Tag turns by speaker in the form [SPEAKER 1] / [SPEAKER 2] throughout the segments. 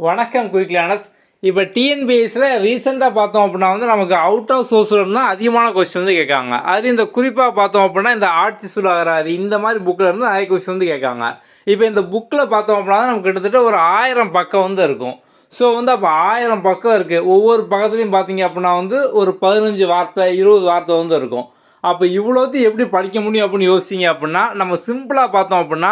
[SPEAKER 1] வணக்கம் quick learners. இப்போ டிஎன்பிஎஸ்சியில் ரீசெண்டாக பார்த்தோம் அப்படின்னா நமக்கு அவுட் ஆஃப் சோர்ஸில் இருந்தால் அதிகமான கொஸ்டின் கேட்காங்க. அது இந்த குறிப்பாக பார்த்தோம் அப்படின்னா இந்த ஆட்சி சுழகராதி இந்த மாதிரி புக்கில் இருந்து நிறைய கொஸ்டின் கேட்காங்க. இப்போ இந்த புக்கில் பார்த்தோம் அப்படின்னா நமக்கு கிட்டத்தட்ட ஒரு 1000 பக்கம் இருக்கும். ஸோ அப்போ 1000 பக்கம் இருக்குது. ஒவ்வொரு பக்கத்துலையும் பார்த்தீங்க அப்படின்னா ஒரு 15 வார்த்தை 20 வார்த்தை இருக்கும். அப்போ இவ்வளோத்தையும் எப்படி படிக்க முடியும் அப்படின்னு யோசிச்சிங்க அப்படின்னா நம்ம சிம்பிளாக பார்த்தோம் அப்படின்னா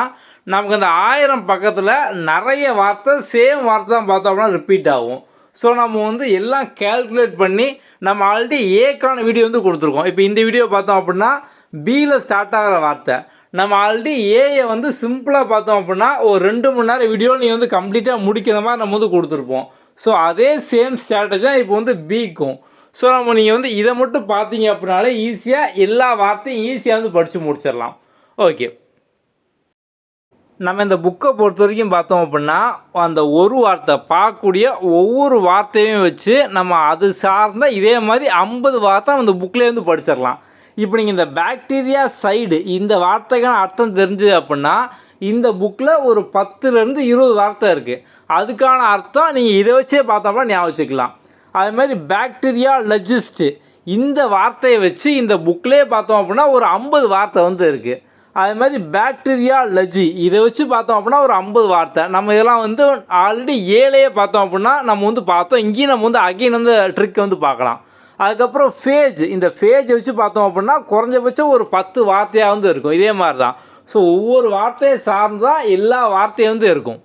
[SPEAKER 1] நமக்கு அந்த 1000 பக்கத்தில் நிறைய வார்த்தை சேம் வார்த்தை தான் பார்த்தோம் அப்படின்னா ரிப்பீட் ஆகும். ஸோ நம்ம எல்லாம் கேல்குலேட் பண்ணி நம்ம ஆல்ரெடி ஏக்கான வீடியோ கொடுத்துருக்கோம். இப்போ இந்த வீடியோ பார்த்தோம் அப்படின்னா பியில் ஸ்டார்ட் ஆகிற வார்த்தை நம்ம ஆல்ரெடி ஏயை சிம்பிளாக பார்த்தோம் அப்படின்னா ஒரு 2 மணி நேரம் வீடியோ நீங்கள் கம்ப்ளீட்டாக முடிக்கிற மாதிரி நம்ம கொடுத்துருப்போம். ஸோ அதே சேம் ஸ்ட்ராட்டஜி தான் இப்போ பிக்கும். ஸோ நீங்கள் இதை மட்டும் பார்த்தீங்க அப்படின்னாலே ஈஸியாக எல்லா வார்த்தையும் ஈஸியாக படித்து முடிச்சிடலாம். ஓகே, நம்ம இந்த புக்கை பொறுத்த வரைக்கும் பார்த்தோம் அப்படின்னா அந்த ஒரு வார்த்தை பார்க்கக்கூடிய ஒவ்வொரு வார்த்தையும் வச்சு நம்ம அது சார்ந்த இதே மாதிரி 50 வார்த்தை அந்த புக்லேருந்து படிச்சிடலாம். இப்போ நீங்கள் இந்த பாக்டீரியா சைடு இந்த வார்த்தைக்கான அர்த்தம் தெரிஞ்சு அப்படின்னா இந்த புக்கில் ஒரு 10லேருந்து 20 வார்த்தை இருக்குது. அதுக்கான அர்த்தம் நீங்கள் இதை வச்சே பார்த்தோம்னா ஞாபகம் வச்சுக்கலாம். அதுமாதிரி பாக்டீரியா லெஜிஸ்ட்டு இந்த வார்த்தையை வச்சு இந்த புக்லேயே பார்த்தோம் அப்படின்னா ஒரு 50 வார்த்தை இருக்குது. அது மாதிரி பாக்டீரியா லஜி இதை வச்சு பார்த்தோம் அப்படின்னா ஒரு 50 வார்த்தை. நம்ம இதெல்லாம் ஆல்ரெடி 7 பார்த்தோம் அப்படின்னா நம்ம பார்த்தோம். இங்கேயும் நம்ம அகைன் ட்ரிக் பார்க்கலாம். அதுக்கப்புறம் ஃபேஜ், இந்த ஃபேஜ் வச்சு பார்த்தோம் அப்படின்னா குறைஞ்சபட்சம் ஒரு 10 வார்த்தையாக இருக்கும். இதே மாதிரி தான். ஸோ ஒவ்வொரு வார்த்தையை சார்ந்து தான் எல்லா வார்த்தையும் இருக்கும்.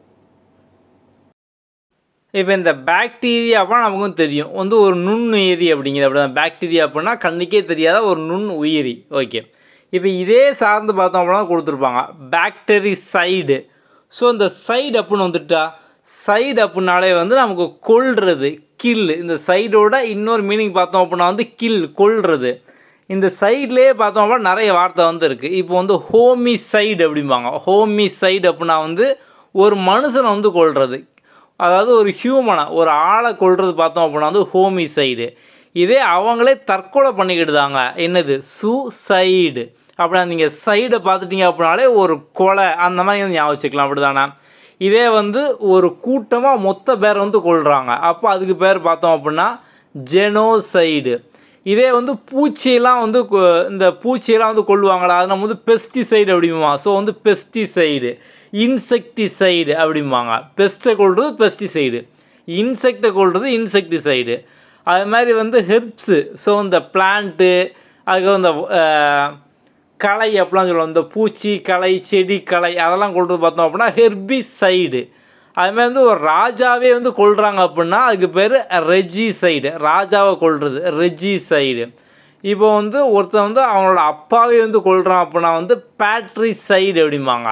[SPEAKER 1] இப்போ இந்த பாக்டீரியா அப்படின்னா நமக்கு தெரியும் ஒரு நுண்ணுயிரி அப்படிங்கிறது. அப்படி தான் பாக்டீரியா அப்படின்னா கண்ணுக்கே தெரியாத ஒரு நுண் உயிரி. ஓகே, இப்போ இதே சார்ந்து பார்த்தோம் அப்படின்னா கொடுத்துருப்பாங்க பாக்டீரி சைடு. ஸோ இந்த சைடு அப்படின்னு வந்துட்டா சைடு அப்படின்னாலே நமக்கு கொல்றது, கில். இந்த சைடோட இன்னொரு மீனிங் பார்த்தோம் அப்படின்னா கில், கொல்றது. இந்த சைட்லேயே பார்த்தோம் அப்படின்னா நிறைய வார்த்தை இருக்குது. இப்போ ஹோமி சைடு அப்படிம்பாங்க. ஹோமி சைடு அப்படின்னா ஒரு மனுஷனை கொல்றது, அதாவது ஒரு ஹியூமனை, ஒரு ஆளை கொல்றது பார்த்தோம் அப்படின்னா ஹோமி சைடு. இதே அவங்களே தற்கொலை பண்ணிக்கிட்டுதாங்க, என்னது சூசைடு. அப்படின்னா நீங்கள் சைடை பார்த்துட்டிங்க அப்படின்னாலே ஒரு கொலை அந்த மாதிரி ஞாபகம் வச்சுக்கலாம். அப்படி தானே? இதே ஒரு கூட்டமாக மொத்த பேரை கொள்கிறாங்க, அப்போ அதுக்கு பேர் பார்த்தோம் அப்படின்னா ஜெனோசைடு. இதே பூச்சியெல்லாம் இந்த பூச்சியெல்லாம் கொள்ளுவாங்களா, அது நம்ம பெஸ்டிசைடு அப்படிம்பா. ஸோ பெஸ்டிசைடு, இன்செக்டிசைடு அப்படிம்பாங்க. பெஸ்ட்டை கொள்வது பெஸ்டிசைடு, இன்செக்டை கொள்வது இன்செக்டிசைடு. அது மாதிரி ஹெர்ப்ஸு. ஸோ இந்த பிளான்ட்டு, அதுக்கு இந்த களை அப்படிலாம் சொல்லுவோம். இந்த பூச்சி களை, செடி களை அதெல்லாம் கொள்வது பார்த்தோம் அப்படின்னா ஹெர்பிசைடு. அதுமாதிரி ஒரு ராஜாவே கொள்கிறாங்க அப்படின்னா அதுக்கு பேர் ரெஜிசைடு. ராஜாவை கொள்வது ரெஜிசைடு. இப்போ ஒருத்தன் அவங்களோட அப்பாவே கொள்கிறான் அப்படின்னா பேட்ரிசைடு அப்படிம்பாங்க.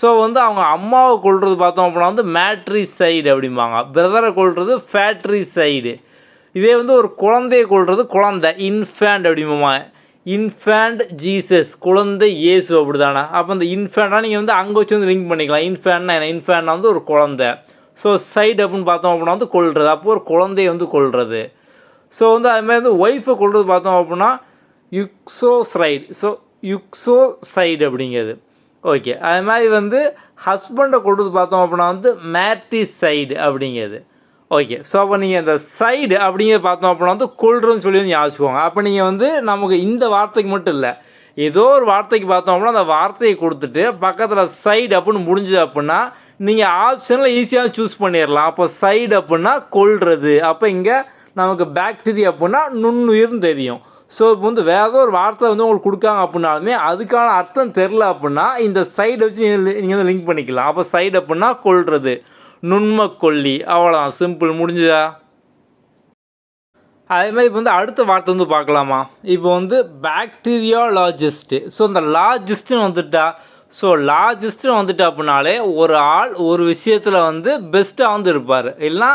[SPEAKER 1] ஸோ அவங்க அம்மாவை கொள்வது பார்த்தோம் அப்படின்னா மேட்ரிசைடு அப்படிம்பாங்க. பிரதரை கொள்வது ஃபேட்ரிசைடு. இதே ஒரு குழந்தையை கொள்வது குழந்தை, இன்ஃபேண்ட் அப்படிம்பாங்க. இன்ஃபேண்ட் ஜீசஸ், குழந்தை இயேசு. அப்படி தானே? அப்போ இந்த இன்ஃபேண்டாக நீங்கள் அங்கே வச்சு லிங்க் பண்ணிக்கலாம். இன்ஃபேண்ட்னா என்ன? இன்ஃபேண்ட்னா ஒரு குழந்தை. ஸோ சைடு அப்படின்னு பார்த்தோம் அப்படின்னா கொள்வது, அப்போ ஒரு குழந்தையை கொள்வது. ஸோ அதுமாதிரி ஒய்ஃபை கொள்வது பார்த்தோம் அப்படின்னா யுக்ஸோசைடு. ஸோ யுக்ஸோசைடு அப்படிங்கிறது. ஓகே, அது மாதிரி ஹஸ்பண்டை கொள்வது பார்த்தோம் அப்படின்னா மேட்ரிசைடு அப்படிங்கிறது. ஓகே, ஸோ அப்போ நீங்கள் இந்த சைடு அப்படிங்கிறத பார்த்தோம் அப்படின்னா கொள்றதுன்னு சொல்லி ஞாபகிச்சுக்கோங்க. அப்போ நீங்கள் நமக்கு இந்த வார்த்தைக்கு மட்டும் இல்லை, ஏதோ ஒரு வார்த்தைக்கு பார்த்தோம் அப்படின்னா அந்த வார்த்தையை கொடுத்துட்டு பக்கத்தில் சைடு அப்படின்னு முடிஞ்சது அப்படின்னா நீங்கள் ஆப்ஷனில் ஈஸியாக சூஸ் பண்ணிடலாம். அப்போ சைடு அப்படின்னா கொள்வது. அப்போ இங்கே நமக்கு பாக்டீரியா அப்படின்னா நுண்ணுயிர்னு தெரியும். ஸோ இப்போ வேறு ஏதோ ஒரு வார்த்தை உங்களுக்கு கொடுக்காங்க அப்படின்னாலுமே அதுக்கான அர்த்தம் தெரில அப்படின்னா இந்த சைடை வச்சு நீங்கள் லிங்க் பண்ணிக்கலாம். அப்போ சைடு அப்படின்னா கொள்வது, நுண்ம கொல்லி. அவ்வளோதான், சிம்பிள், முடிஞ்சுதா? அதே மாதிரி இப்போ அடுத்த வார்த்தை பார்க்கலாமா? இப்போ பாக்டீரியாலஜிஸ்ட்டு. ஸோ இந்த லாஜிஸ்ட்டுன்னு வந்துட்டா, ஸோ லாஜிஸ்ட்டுன்னு வந்துட்டா அப்படின்னாலே ஒரு ஆள் ஒரு விஷயத்தில் பெஸ்ட்டாக இருப்பார், இல்லைனா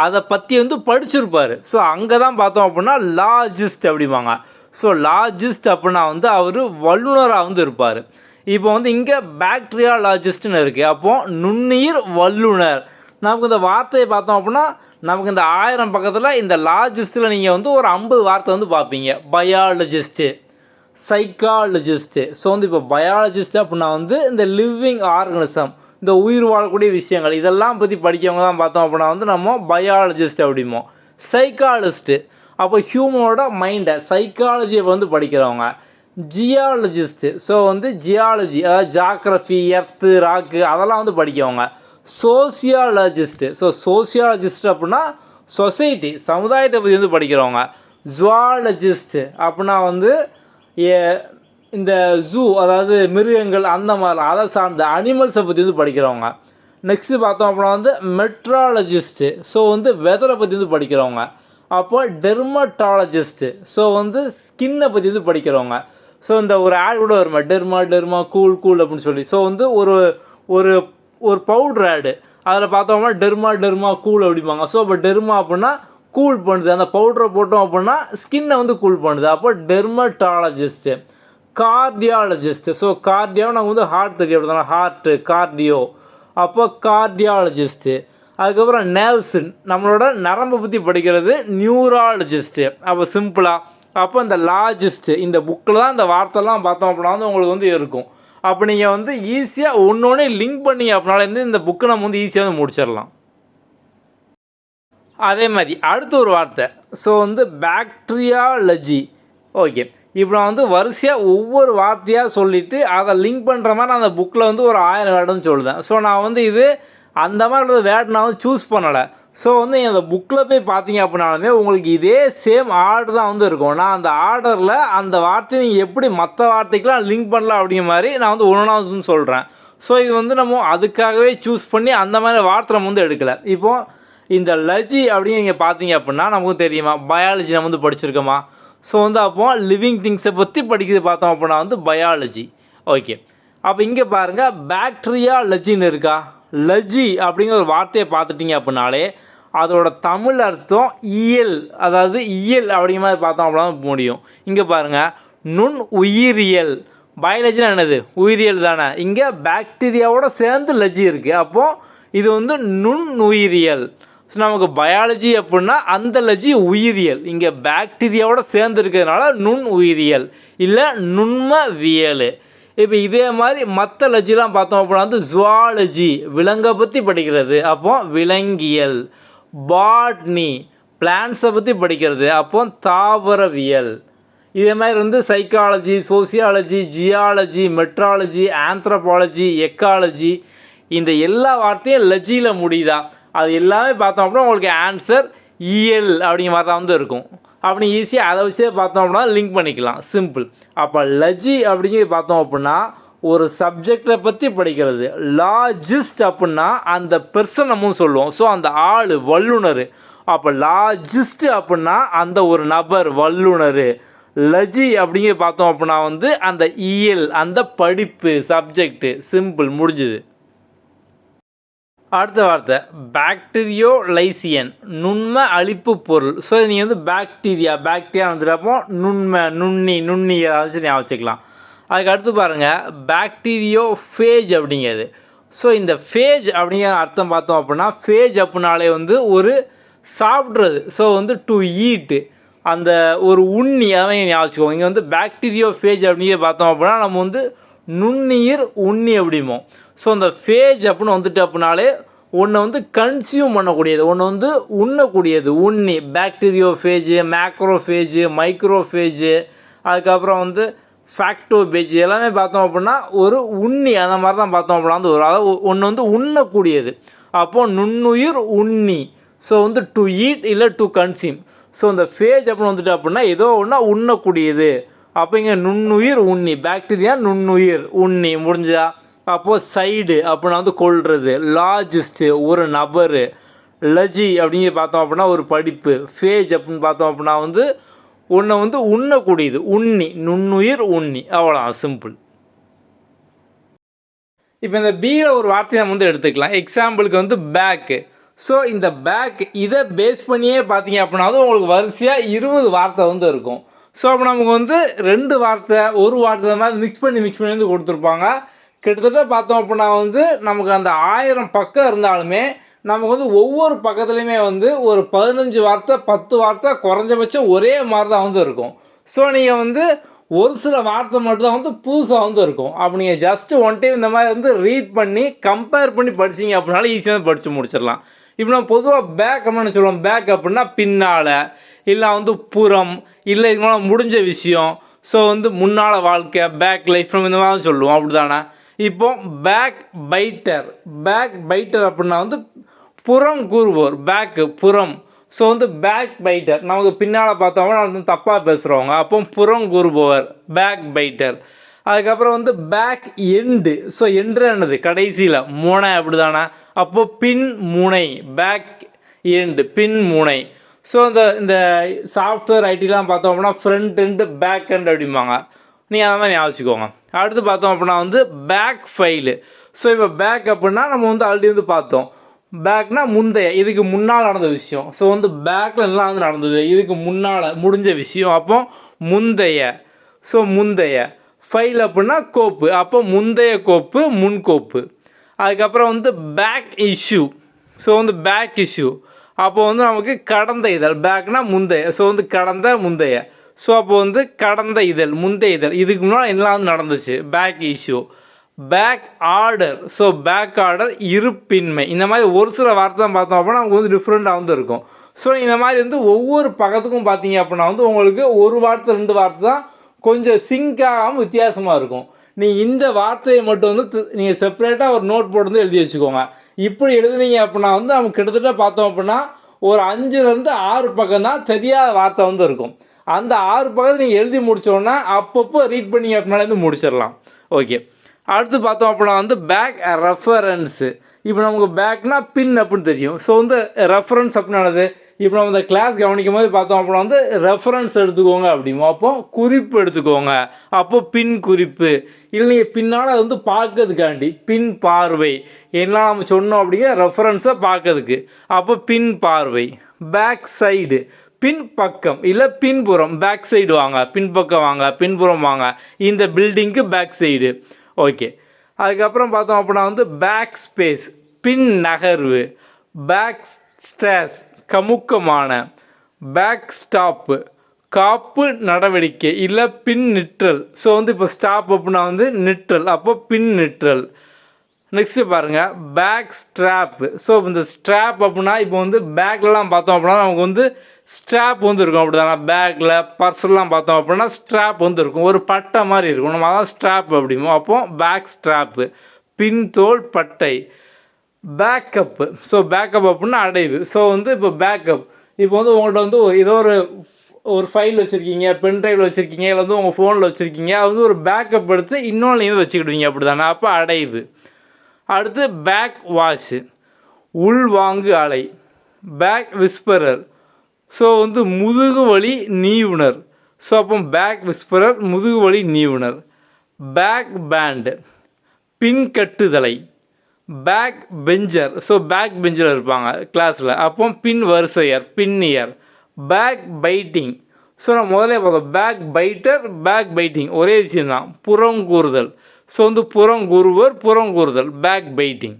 [SPEAKER 1] அதை பற்றி படிச்சிருப்பார். ஸோ அங்கே தான் பார்த்தோம் அப்படின்னா லாஜிஸ்ட் அப்படிம்பாங்க. ஸோ லாஜிஸ்ட் அப்படின்னா அவர் வல்லுநராக இருப்பார். இப்போ இங்கே பாக்டீரியாலஜிஸ்ட்னு இருக்குது. அப்போது நுண்ணுயிர் வல்லுனர். நமக்கு இந்த வார்த்தையை பார்த்தோம் அப்படின்னா நமக்கு இந்த 1000 பக்கத்தில் இந்த லாஜிஸ்ட்டில் நீங்கள் ஒரு 50 வார்த்தை பார்ப்பீங்க. Biologist, psychologist. ஸோ இப்போ பயாலஜிஸ்ட் அப்படின்னா இந்த லிவிங் ஆர்கனிசம், இந்த உயிர் வாழக்கூடிய விஷயங்கள் இதெல்லாம் பற்றி படிக்கிறவங்க தான் பார்த்தோம் அப்படின்னா வந்து நம்ம பயாலஜிஸ்ட் அப்படிமோ. சைக்காலஜிஸ்ட்டு அப்போ ஹியூமனோட மைண்டை சைக்காலஜியை வந்து படிக்கிறவங்க. ஜியாலஜிஸ்ட்டு ஸோ வந்து ஜியாலஜி அதாவது ஜாக்ரஃபி எர்த்து ராக்கு அதெல்லாம் வந்து படிக்கிறவங்க. சோசியாலஜிஸ்ட்டு ஸோ சோசியாலஜிஸ்ட் அப்படின்னா சொசைட்டி சமுதாயத்தை பற்றி வந்து படிக்கிறவங்க. ஜுவாலஜிஸ்ட்டு அப்படின்னா வந்து இந்த ஜூ அதாவது மிருகங்கள் அந்த மாதிரி அதை சார்ந்த அனிமல்ஸை பற்றி வந்து படிக்கிறவங்க. நெக்ஸ்ட்டு பார்த்தோம் அப்படின்னா வந்து மெட்ராலஜிஸ்ட்டு ஸோ வந்து வெதரை பற்றி வந்து படிக்கிறவங்க. அப்போ டெர்மட்டாலஜிஸ்ட்டு ஸோ வந்து ஸ்கின்னை பற்றி வந்து படிக்கிறவங்க. ஸோ இந்த ஒரு ஆட் கூட வருமா டெர்மா கூல் அப்படின்னு சொல்லி. ஸோ வந்து ஒரு ஒரு ஒரு பவுட்ரு ஆடு அதில் பார்த்தோம்னா டெர்மா கூல் அப்படிம்பாங்க. ஸோ அப்போ டெர்மா அப்படின்னா கூல் பண்ணுது, அந்த பவுடரை போட்டோம் அப்படின்னா ஸ்கின்னை வந்து கூல் பண்ணுது. அப்போ டெர்மட்டாலஜிஸ்ட்டு. கார்டியாலஜிஸ்ட்டு ஸோ கார்டியோ நாங்கள் வந்து ஹார்ட் தெரியும் அப்படின்னா ஹார்ட்டு கார்டியோ. அப்போ கார்டியாலஜிஸ்ட்டு. அதுக்கப்புறம் நேர்வ்ஸு நம்மளோட நரம்பை பற்றி படிக்கிறது நியூராலஜிஸ்ட்டு. அப்போ சிம்பிளாக அப்போ இந்த லாஜிஸ்ட்டு இந்த புக்கில் தான் இந்த வார்த்தைலாம் பார்த்தோம் அப்படின்னா வந்து உங்களுக்கு வந்து இருக்கும். அப்போ நீங்கள் வந்து ஈஸியாக ஒன்று லிங்க் பண்ணிங்க அப்படின்னால வந்து இந்த புக்கை நம்ம வந்து ஈஸியாக வந்து முடிச்சிடலாம். அதே மாதிரி அடுத்த ஒரு வார்த்தை ஸோ வந்து பாக்டீரியாலஜி. ஓகே, இப்போ நான் வந்து வரிசையாக ஒவ்வொரு வார்த்தையாக சொல்லிவிட்டு அதை லிங்க் பண்ணுற மாதிரி நான் அந்த புக்கில் வந்து ஒரு 1000 வேர்டுன்னு சொல்லுவேன். ஸோ நான் வந்து இது அந்த மாதிரி வேர்டு நான் வந்து சூஸ் பண்ணலை. ஸோ வந்து அந்த புக்கில் போய் பார்த்தீங்க அப்படின்னாலுமே உங்களுக்கு இதே சேம் ஆர்டர் தான் வந்து இருக்கும். நான் அந்த ஆர்டரில் அந்த வார்த்தையை நீங்கள் எப்படி மற்ற வார்த்தைக்கெலாம் லிங்க் பண்ணலாம் அப்படிங்கிற மாதிரி நான் வந்து ஒன்றாவது சொல்கிறேன். ஸோ இது வந்து நம்ம அதுக்காகவே சூஸ் பண்ணி அந்த மாதிரி வார்த்தை நம்ம வந்து எடுக்கலை. இப்போது இந்த லஜி அப்படின்னு நீங்கள் பார்த்தீங்க அப்படின்னா நமக்கு தெரியுமா பயாலஜி நம்ம வந்து படிச்சிருக்கோமா. ஸோ வந்து அப்போது லிவிங் திங்ஸை பற்றி படிக்கிறது பார்த்தோம் அப்படின்னா வந்து பயாலஜி. ஓகே, அப்போ இங்கே பாருங்கள் பாக்டீரியாலஜின்னு இருக்கா. லஜி அப்படிங்கிற ஒரு வார்த்தையை பார்த்துட்டிங்க அப்படின்னாலே அதோட தமிழ் அர்த்தம் இயல், அதாவது இயல் அப்படிங்கிற மாதிரி பார்த்தோம் அப்படின்னா முடியும். இங்கே பாருங்கள் நுண் உயிரியல். பயாலஜினா என்னது உயிரியல் தானே. இங்கே பாக்டீரியாவோட சேர்ந்து லஜி இருக்குது. அப்போது இது வந்து நுண்ணுயிரியல். ஸோ நமக்கு பயாலஜி அப்படின்னா அந்த லஜி உயிரியல். இங்கே பாக்டீரியாவோட சேர்ந்து இருக்கிறதுனால நுண் உயிரியல் இல்லை நுண்மவியல். இப்போ இதே மாதிரி மற்ற லஜிலாம் பார்த்தோம் அப்படின்னா வந்து ஜுவாலஜி விலங்கை பற்றி படிக்கிறது. அப்போ விலங்கியல். பாட்னி பிளான்ஸை பற்றி படிக்கிறது. அப்போ தாவரவியல். இதே மாதிரி வந்து psychology sociology geology metrology anthropology ecology இந்த எல்லா வார்த்தையும் லஜியில் முடியுதா அது எல்லாமே பார்த்தோம் அப்படின்னா உங்களுக்கு ஆன்சர் இஎல் அப்படிங்கிற மாதிரி தான் வந்து இருக்கும். அப்படி ஈஸியாக அதை வச்சே பார்த்தோம் அப்படின்னா லிங்க் பண்ணிக்கலாம். சிம்பிள். அப்போ லஜி அப்படிங்கிறது பார்த்தோம் அப்படின்னா ஒரு சப்ஜெக்டை பற்றி படிக்கிறது. லாஜிஸ்ட் அப்படின்னா அந்த பெர்சன் நம்ம சொல்லுவோம். ஸோ அந்த ஆள் வல்லுனர். அப்போ லாஜிஸ்ட் அப்படின்னா அந்த ஒரு நபர் வல்லுனர். லஜி அப்படிங்கிற பார்த்தோம் அப்படின்னா வந்து அந்த இயல் அந்த படிப்பு சப்ஜெக்டு. சிம்பிள், முடிஞ்சுது. அடுத்த வார்த்தை பாக்டீரியோலைசியன் நுண்ம அழிப்பு பொருள். ஸோ நீங்கள் வந்து பாக்டீரியா வந்துட்டப்போ நுண்ணி அதை ஞாபகம் வச்சுக்கலாம். அதுக்கு அடுத்து பாருங்கள் பாக்டீரியோஃபேஜ் அப்படிங்கிறது. ஸோ இந்த ஃபேஜ் அப்படிங்கிற அர்த்தம் பார்த்தோம் அப்படின்னா ஃபேஜ் அப்படின்னாலே வந்து ஒரு சாப்பிட்றது. ஸோ வந்து டு ஈட்டு அந்த ஒரு உண்ணி அதான் ஞாபகம் வச்சுக்கோங்க. இங்கே வந்து பாக்டீரியோஃபேஜ் அப்படிங்கிறத பார்த்தோம் அப்படின்னா நம்ம வந்து நுண்ணுயிர் உண்ணி அப்படிமோ. ஸோ அந்த ஃபேஜ் அப்படின்னு வந்துட்டு அப்படின்னாலே ஒன்று வந்து கன்சியூம் பண்ணக்கூடியது, ஒன்று வந்து உண்ணக்கூடியது உண்ணி. பாக்டீரியோஃபேஜு மேக்ரோஃபேஜு மைக்ரோஃபேஜு அதுக்கப்புறம் வந்து ஃபேக்டோபேஜ் எல்லாமே பார்த்தோம் அப்படின்னா ஒரு உண்ணி அந்த மாதிரி தான் பார்த்தோம் அப்படின்னா வந்து ஒரு அதாவது ஒன்று வந்து உண்ணக்கூடியது. அப்போது நுண்ணுயிர் உண்ணி. ஸோ வந்து டு ஈட் இல்லை டு கன்சியூம். ஸோ இந்த ஃபேஜ் அப்படின்னு வந்துட்டு அப்படின்னா ஏதோ ஒன்றா உண்ணக்கூடியது. அப்போ இங்கே நுண்ணுயிர் உண்ணி பாக்டீரியா நுண்ணுயிர் உண்ணி முடிஞ்சா. அப்போது சைடு அப்படின்னா வந்து கொள்வது. லாஜிஸ்ட்டு ஒரு நபர். லஜி அப்படிங்கிற பார்த்தோம் அப்படின்னா ஒரு படிப்பு. ஃபேஜ் அப்படின்னு பார்த்தோம் அப்படின்னா வந்து ஒன்றை வந்து உண்ணக்கூடியது உண்ணி நுண்ணுயிர் உண்ணி. அவ்வளோதான், சிம்பிள். இப்போ இந்த பியில் ஒரு வார்த்தையை நம்ம வந்து எடுத்துக்கலாம். எக்ஸாம்பிளுக்கு வந்து பேக்கு. ஸோ இந்த பேக் இதை பேஸ் பண்ணியே பார்த்தீங்க அப்படின்னா உங்களுக்கு வரிசையாக 20 வார்த்தை வந்து இருக்கும். ஸோ அப்போ நமக்கு வந்து 2 வார்த்தை ஒரு வார்த்தை மாதிரி மிக்ஸ் பண்ணி வந்து கொடுத்துருப்பாங்க. கிட்டத்தட்ட பார்த்தோம் அப்படின்னா வந்து நமக்கு அந்த 1000 பக்கம் இருந்தாலுமே நமக்கு வந்து ஒவ்வொரு பக்கத்துலேயுமே வந்து ஒரு 15 வார்த்தை 10 வார்த்தை குறைஞ்சபட்சம் ஒரே மாதிரி தான் வந்து இருக்கும். ஸோ நீங்கள் வந்து ஒரு சில வார்த்தை மட்டும் தான் வந்து புதுசாக வந்து இருக்கும். அப்போ நீங்கள் ஜஸ்ட்டு ஒன் டைம் இந்த மாதிரி வந்து ரீட் பண்ணி கம்பேர் பண்ணி படிச்சிங்க அப்படின்னாலும் ஈஸியாக படித்து முடிச்சிடலாம். இப்போ நம்ம பொதுவாக பேக் அப்படின்னு சொல்லுவோம். பேக் அப்படின்னா பின்னால், இல்லை வந்து புறம், இல்லை இது மாதிரி முடிஞ்ச விஷயம். ஸோ வந்து முன்னால் வாழ்க்கை, பேக் லைஃப் நம்ம இந்த மாதிரி சொல்லுவோம், அப்படி தானே? இப்போ பேக் பைட்டர் அப்படின்னா வந்து புறம் கூறுவோர், பேக்கு புறம். ஸோ வந்து பேக் பைட்டர் நமக்கு பின்னால் பார்த்தோம்னா வந்து தப்பாக பேசுகிறவங்க, அப்போ புறம் கூறுபவர் பேக் பைட்டர். அதுக்கப்புறம் வந்து பேக் எண்டு. ஸோ எண்டு என்னது கடைசியில் முனை, அப்படி தானே? அப்போது பின் முனை, பேக் எண்டு பின் முனை. ஸோ இந்த சாஃப்ட்வேர் ஐடிலாம் பார்த்தோம் அப்படின்னா ஃப்ரண்ட் எண்டு பேக் எண்டு அப்படிம்பாங்க. நீங்கள் அதை மாதிரி ஞாபகம் வச்சுக்கோங்க. அடுத்து பார்த்தோம் அப்படின்னா வந்து பேக் ஃபைலு. ஸோ இப்போ பேக் அப்படின்னா நம்ம வந்து ஆல்ரெடி வந்து பார்த்தோம். பேக்னா முந்தைய, இதுக்கு முன்னால் நடந்த விஷயம். ஸோ வந்து பேக்கில் எல்லாம் வந்து நடந்தது, இதுக்கு முன்னால் முடிஞ்ச விஷயம், அப்போ முந்தைய. ஸோ முந்தைய. ஃபைல் அப்படின்னா கோப்பு, அப்போ முந்தைய கோப்பு, முன்கோப்பு. அதுக்கப்புறம் வந்து பேக் இஷ்யூ. ஸோ வந்து பேக் இஷ்யூ அப்போ வந்து நமக்கு கடந்த இதழ். பேக்னா முந்தைய, ஸோ வந்து கடந்த முந்தைய. ஸோ அப்போ வந்து கடந்த இதழ், முந்தைய இதழ், இதுக்கு முன்னால் எல்லாம் வந்து நடந்துச்சு, back issue. Back order. So back order இருப்பின்மை. இந்த மாதிரி ஒரு சில வார்த்தை தான் பார்த்தோம் அப்படின்னா நமக்கு வந்து டிஃப்ரெண்ட்டாக வந்து இருக்கும். ஸோ இந்த மாதிரி வந்து ஒவ்வொரு பக்கத்துக்கும் பார்த்தீங்க அப்படின்னா வந்து உங்களுக்கு ஒரு வார்த்தை 2 வார்த்தை தான் கொஞ்சம் சிங்காகாமல் வித்தியாசமாக இருக்கும். நீங்கள் இந்த வார்த்தையை மட்டும் வந்து நீங்கள் செப்பரேட்டாக ஒரு நோட் போட்டு வந்து எழுதி வச்சுக்கோங்க. இப்படி எழுதுனீங்க அப்படின்னா வந்து நமக்கு கிட்டத்தட்ட பார்த்தோம் அப்படின்னா ஒரு 5லேருந்து 6 பக்கம் தான் தெரியாத வார்த்தை வந்து இருக்கும். அந்த 6 பக்கத்தை நீங்கள் எழுதி முடித்தோன்னா அப்பப்போ ரீட் பண்ணிங்க அப்படின்னாலே வந்து முடிச்சிடலாம். ஓகே. அடுத்து பார்த்தோம் அப்படின்னா வந்து பேக் ரெஃபரன்ஸு. இப்போ நமக்கு பேக்னா பின் அப்படின்னு தெரியும். ஸோ வந்து ரெஃபரன்ஸ் அப்படின்னானது, இப்போ நம்ம இந்த கிளாஸ் கவனிக்கும் போது பார்த்தோம் அப்படின்னா வந்து ரெஃபரன்ஸ் எடுத்துக்கோங்க அப்படிமோ, அப்போ குறிப்பு எடுத்துக்கோங்க, அப்போ பின் குறிப்பு. இல்லை நீங்கள் பின்னால் அது வந்து பார்க்கறதுக்காண்டி பின் பார்வை எல்லாம் நம்ம சொன்னோம் அப்படிங்கிற ரெஃபரன்ஸை பார்க்கறதுக்கு, அப்போ பின் பார்வை. பேக் சைடு பின் பக்கம், இல்லை பின்புறம். பேக் சைடு வாங்க, பின்பக்கம் வாங்க, பின்புறம் வாங்க, இந்த பில்டிங்க்கு பேக் சைடு. ஓகே. அதுக்கப்புறம் பார்த்தோம் அப்படின்னா வந்து பேக் ஸ்பேஸ் பின் நகர்வு. பேக் ஸ்டேஸ் கமுக்கமான. பேக் ஸ்டாப்பு காப்பு நடவடிக்கை, இல்லை பின் நிற்றல். ஸோ வந்து இப்போ ஸ்டாப் அப்படின்னா வந்து நிற்றல், அப்போ பின் நிற்றல். நெக்ஸ்ட்டு பாருங்கள் பேக் ஸ்ட்ராப்பு. ஸோ இந்த ஸ்ட்ராப் அப்படின்னா இப்போ வந்து பேக்லலாம் பார்த்தோம் அப்படின்னா நமக்கு வந்து ஸ்ட்ராப் வந்து இருக்கும், அப்படி தானே? பேக்கில் பர்ஸ்லாம் பார்த்தோம் அப்படின்னா ஸ்ட்ராப் வந்து இருக்கும், ஒரு பட்டை மாதிரி இருக்கும், நம்ம அதான் ஸ்ட்ராப் அப்படிமோ. அப்போ பேக் ஸ்ட்ராப்பு பின்தோல் பட்டை. பேக்கப்பு. ஸோ பேக்கப் அப்படின்னா அடைவு. ஸோ வந்து இப்போ பேக்கப், இப்போ வந்து உங்கள்கிட்ட வந்து ஏதோ ஒரு ஃபைல் வச்சுருக்கீங்க, பென்ட்ரைவில் வச்சுருக்கீங்க, இல்லை வந்து உங்கள் ஃபோனில் வச்சுருக்கீங்க, அது வந்து ஒரு பேக்கப் எடுத்து இன்னொன்று நீங்கள் வச்சுக்கிடுவீங்க, அப்படி தானே? அப்போ அடைவு. அடுத்து பேக் வாஷு உள்வாங்கு அலை. Back whisperer. ஸோ வந்து முதுகு வலி நீவுனர். ஸோ அப்போ பேக் விஸ்பரர் முதுகு வலி நீவுனர். பேக் பேண்டு பின் கட்டுதலை. Backbencher. ஸோ பேக் பெஞ்சில் இருப்பாங்க கிளாஸில், அப்போ பின் வரிசையர், பின்னியர். Backbiting. ஸோ நான் முதலே பார்த்தோம் பேக் பைட்டர், பேக் பைட்டிங் ஒரே விஷயம்தான், புறங்கூறுதல். ஸோ வந்து புறங்கூறுவர், புறங்கூறுதல், பேக் பைட்டிங்.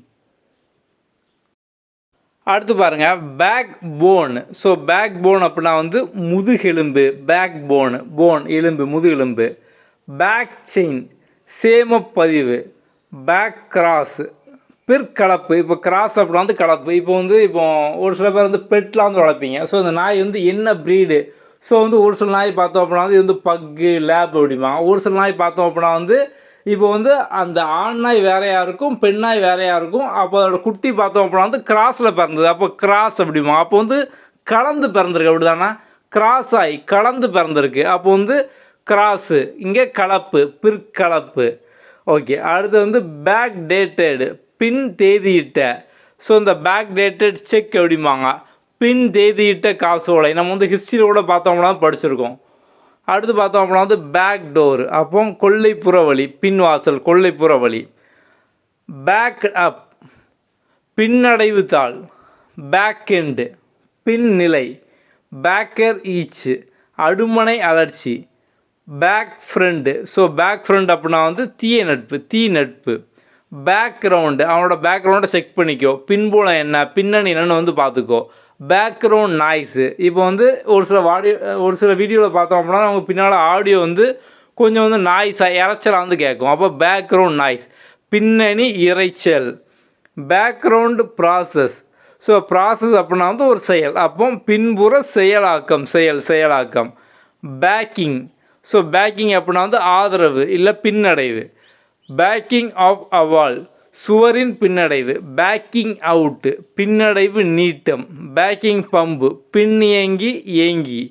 [SPEAKER 1] அடுத்து பாருங்கள் backbone. So backbone அப்படின்னா வந்து முதுகெலும்பு, பேக் போனு, போன் எலும்பு, முதுகெலும்பு. பேக் செயின் சேமப்பதிவு. பேக் கிராஸ் பிற்கலப்பு. இப்போ கிராஸ் அப்படின்னா வந்து கலப்பு. இப்போ வந்து ஒரு சில பேர் வந்து பெட்லாம் வந்து வளர்ப்பீங்க. ஸோ இந்த நாய் வந்து என்ன ப்ரீடு. ஸோ வந்து ஒரு சில நாய் பார்த்தோம் அப்படின்னா வந்து இது வந்து பக்கு லேப் அப்படிம்பாங்க. ஒரு சில நாய் பார்த்தோம் அப்படின்னா வந்து இப்போ வந்து அந்த ஆண் நாய் வேறையாக இருக்கும், பெண் நாய் வேறையாக இருக்கும். அப்போ அதோட குட்டி பார்த்தோம் அப்படின்னா வந்து கிராஸில் பிறந்தது, அப்போ கிராஸ் அப்படிமா. அப்போ வந்து கலந்து பிறந்திருக்கு, அப்படி தானே? கிராஸ் ஆகி கலந்து பிறந்திருக்கு, அப்போ வந்து கிராஸு. இங்கே கலப்பு, பிற்கலப்பு. ஓகே. அடுத்து வந்து பேக் டேட்டடு பின் தேதியிட்ட. ஸோ இந்த பேக் டேட்டட் செக் அப்படிம்பாங்க, பின் தேதியிட்ட காசோலை. நம்ம வந்து ஹிஸ்ட்ரியில் கூட பார்த்தோம்னா படிச்சிருக்கோம். அடுத்து பார்த்தோம் அப்படின்னா வந்து பேக் டோர், அப்போ கொல்லைப்புற வழி, பின்வாசல், கொல்லைப்புற வழி. பேக் அப் பின்னடைவு தாள். பேக் எண்டு பின் நிலை. பேக்கர் ஈச்சு அடுமனை அலர்ச்சி. Back friend. So back friend அப்படின்னா வந்து தீய நட்பு, தீ நட்பு. பேக்ரவுண்டு அவனோட பேக்ரவுண்டை செக் பண்ணிக்கோ, பின்புலம் என்ன, பின்னணி என்னன்னு வந்து பார்த்துக்கோ. Background noise. இப்போ வந்து ஒரு சில வீடியோவில் பார்த்தோம் அப்படின்னா நமக்கு பின்னால் ஆடியோ வந்து கொஞ்சம் வந்து நாய்ஸாக இரைச்சலாக வந்து கேட்கும். அப்போ பேக்ரவுண்ட் நாய்ஸ், பின்னணி இரைச்சல். பேக்ரவுண்டு ப்ராசஸ், ஸோ ப்ராசஸ் அப்படின்னா வந்து ஒரு செயல், அப்போ பின்புற செயலாக்கம், செயலாக்கம். பேக்கிங், ஸோ பேக்கிங் அப்படின்னா வந்து ஆதரவு இல்லை பின்னடைவு. பேக்கிங் ஆஃப் அ வால், சுவரின் பின்னடைவு. பேக்கிங் அவுட்டு, பின்னடைவு நீட்டம். பேக்கிங் பம்பு, பின்னியங்கி இயங்கி.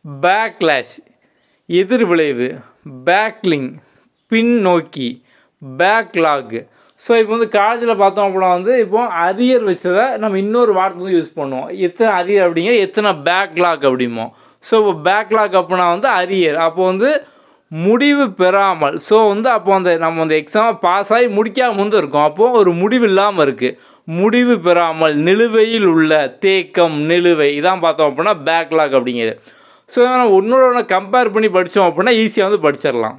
[SPEAKER 1] பேக்லாஷ், எதிர்விளைவு. பேக்லிங், பின்னோக்கி. பேக்லாக். ஸோ இப்போ வந்து காலேஜில் பார்த்தோம் அப்படின்னா வந்து இப்போ அரியர் வச்சதை நம்ம இன்னொரு வார்த்தை வந்து யூஸ் பண்ணுவோம். எத்தனை அரியர் அப்படிங்க, எத்தனை பேக்லாக் அப்படிமோ. ஸோ இப்போ பேக்லாக் அப்படின்னா வந்து அரியர், அப்போ வந்து முடிவு பெறாமல். ஸோ வந்து அப்போ அந்த நம்ம அந்த எக்ஸாமை பாஸ் ஆகி முடிக்காமல் வந்து இருக்கோம், அப்போது ஒரு முடிவு இல்லாமல் இருக்குது. முடிவு பெறாமல், நிலுவையில் உள்ள, தேக்கம், நிலுவை, இதான் பார்த்தோம் அப்படின்னா பேக்லாக் அப்படிங்கிறது. ஸோ நம்ம ஒன்றோட கம்பேர் பண்ணி படித்தோம் அப்படின்னா ஈஸியாக வந்து படிச்சிடலாம்.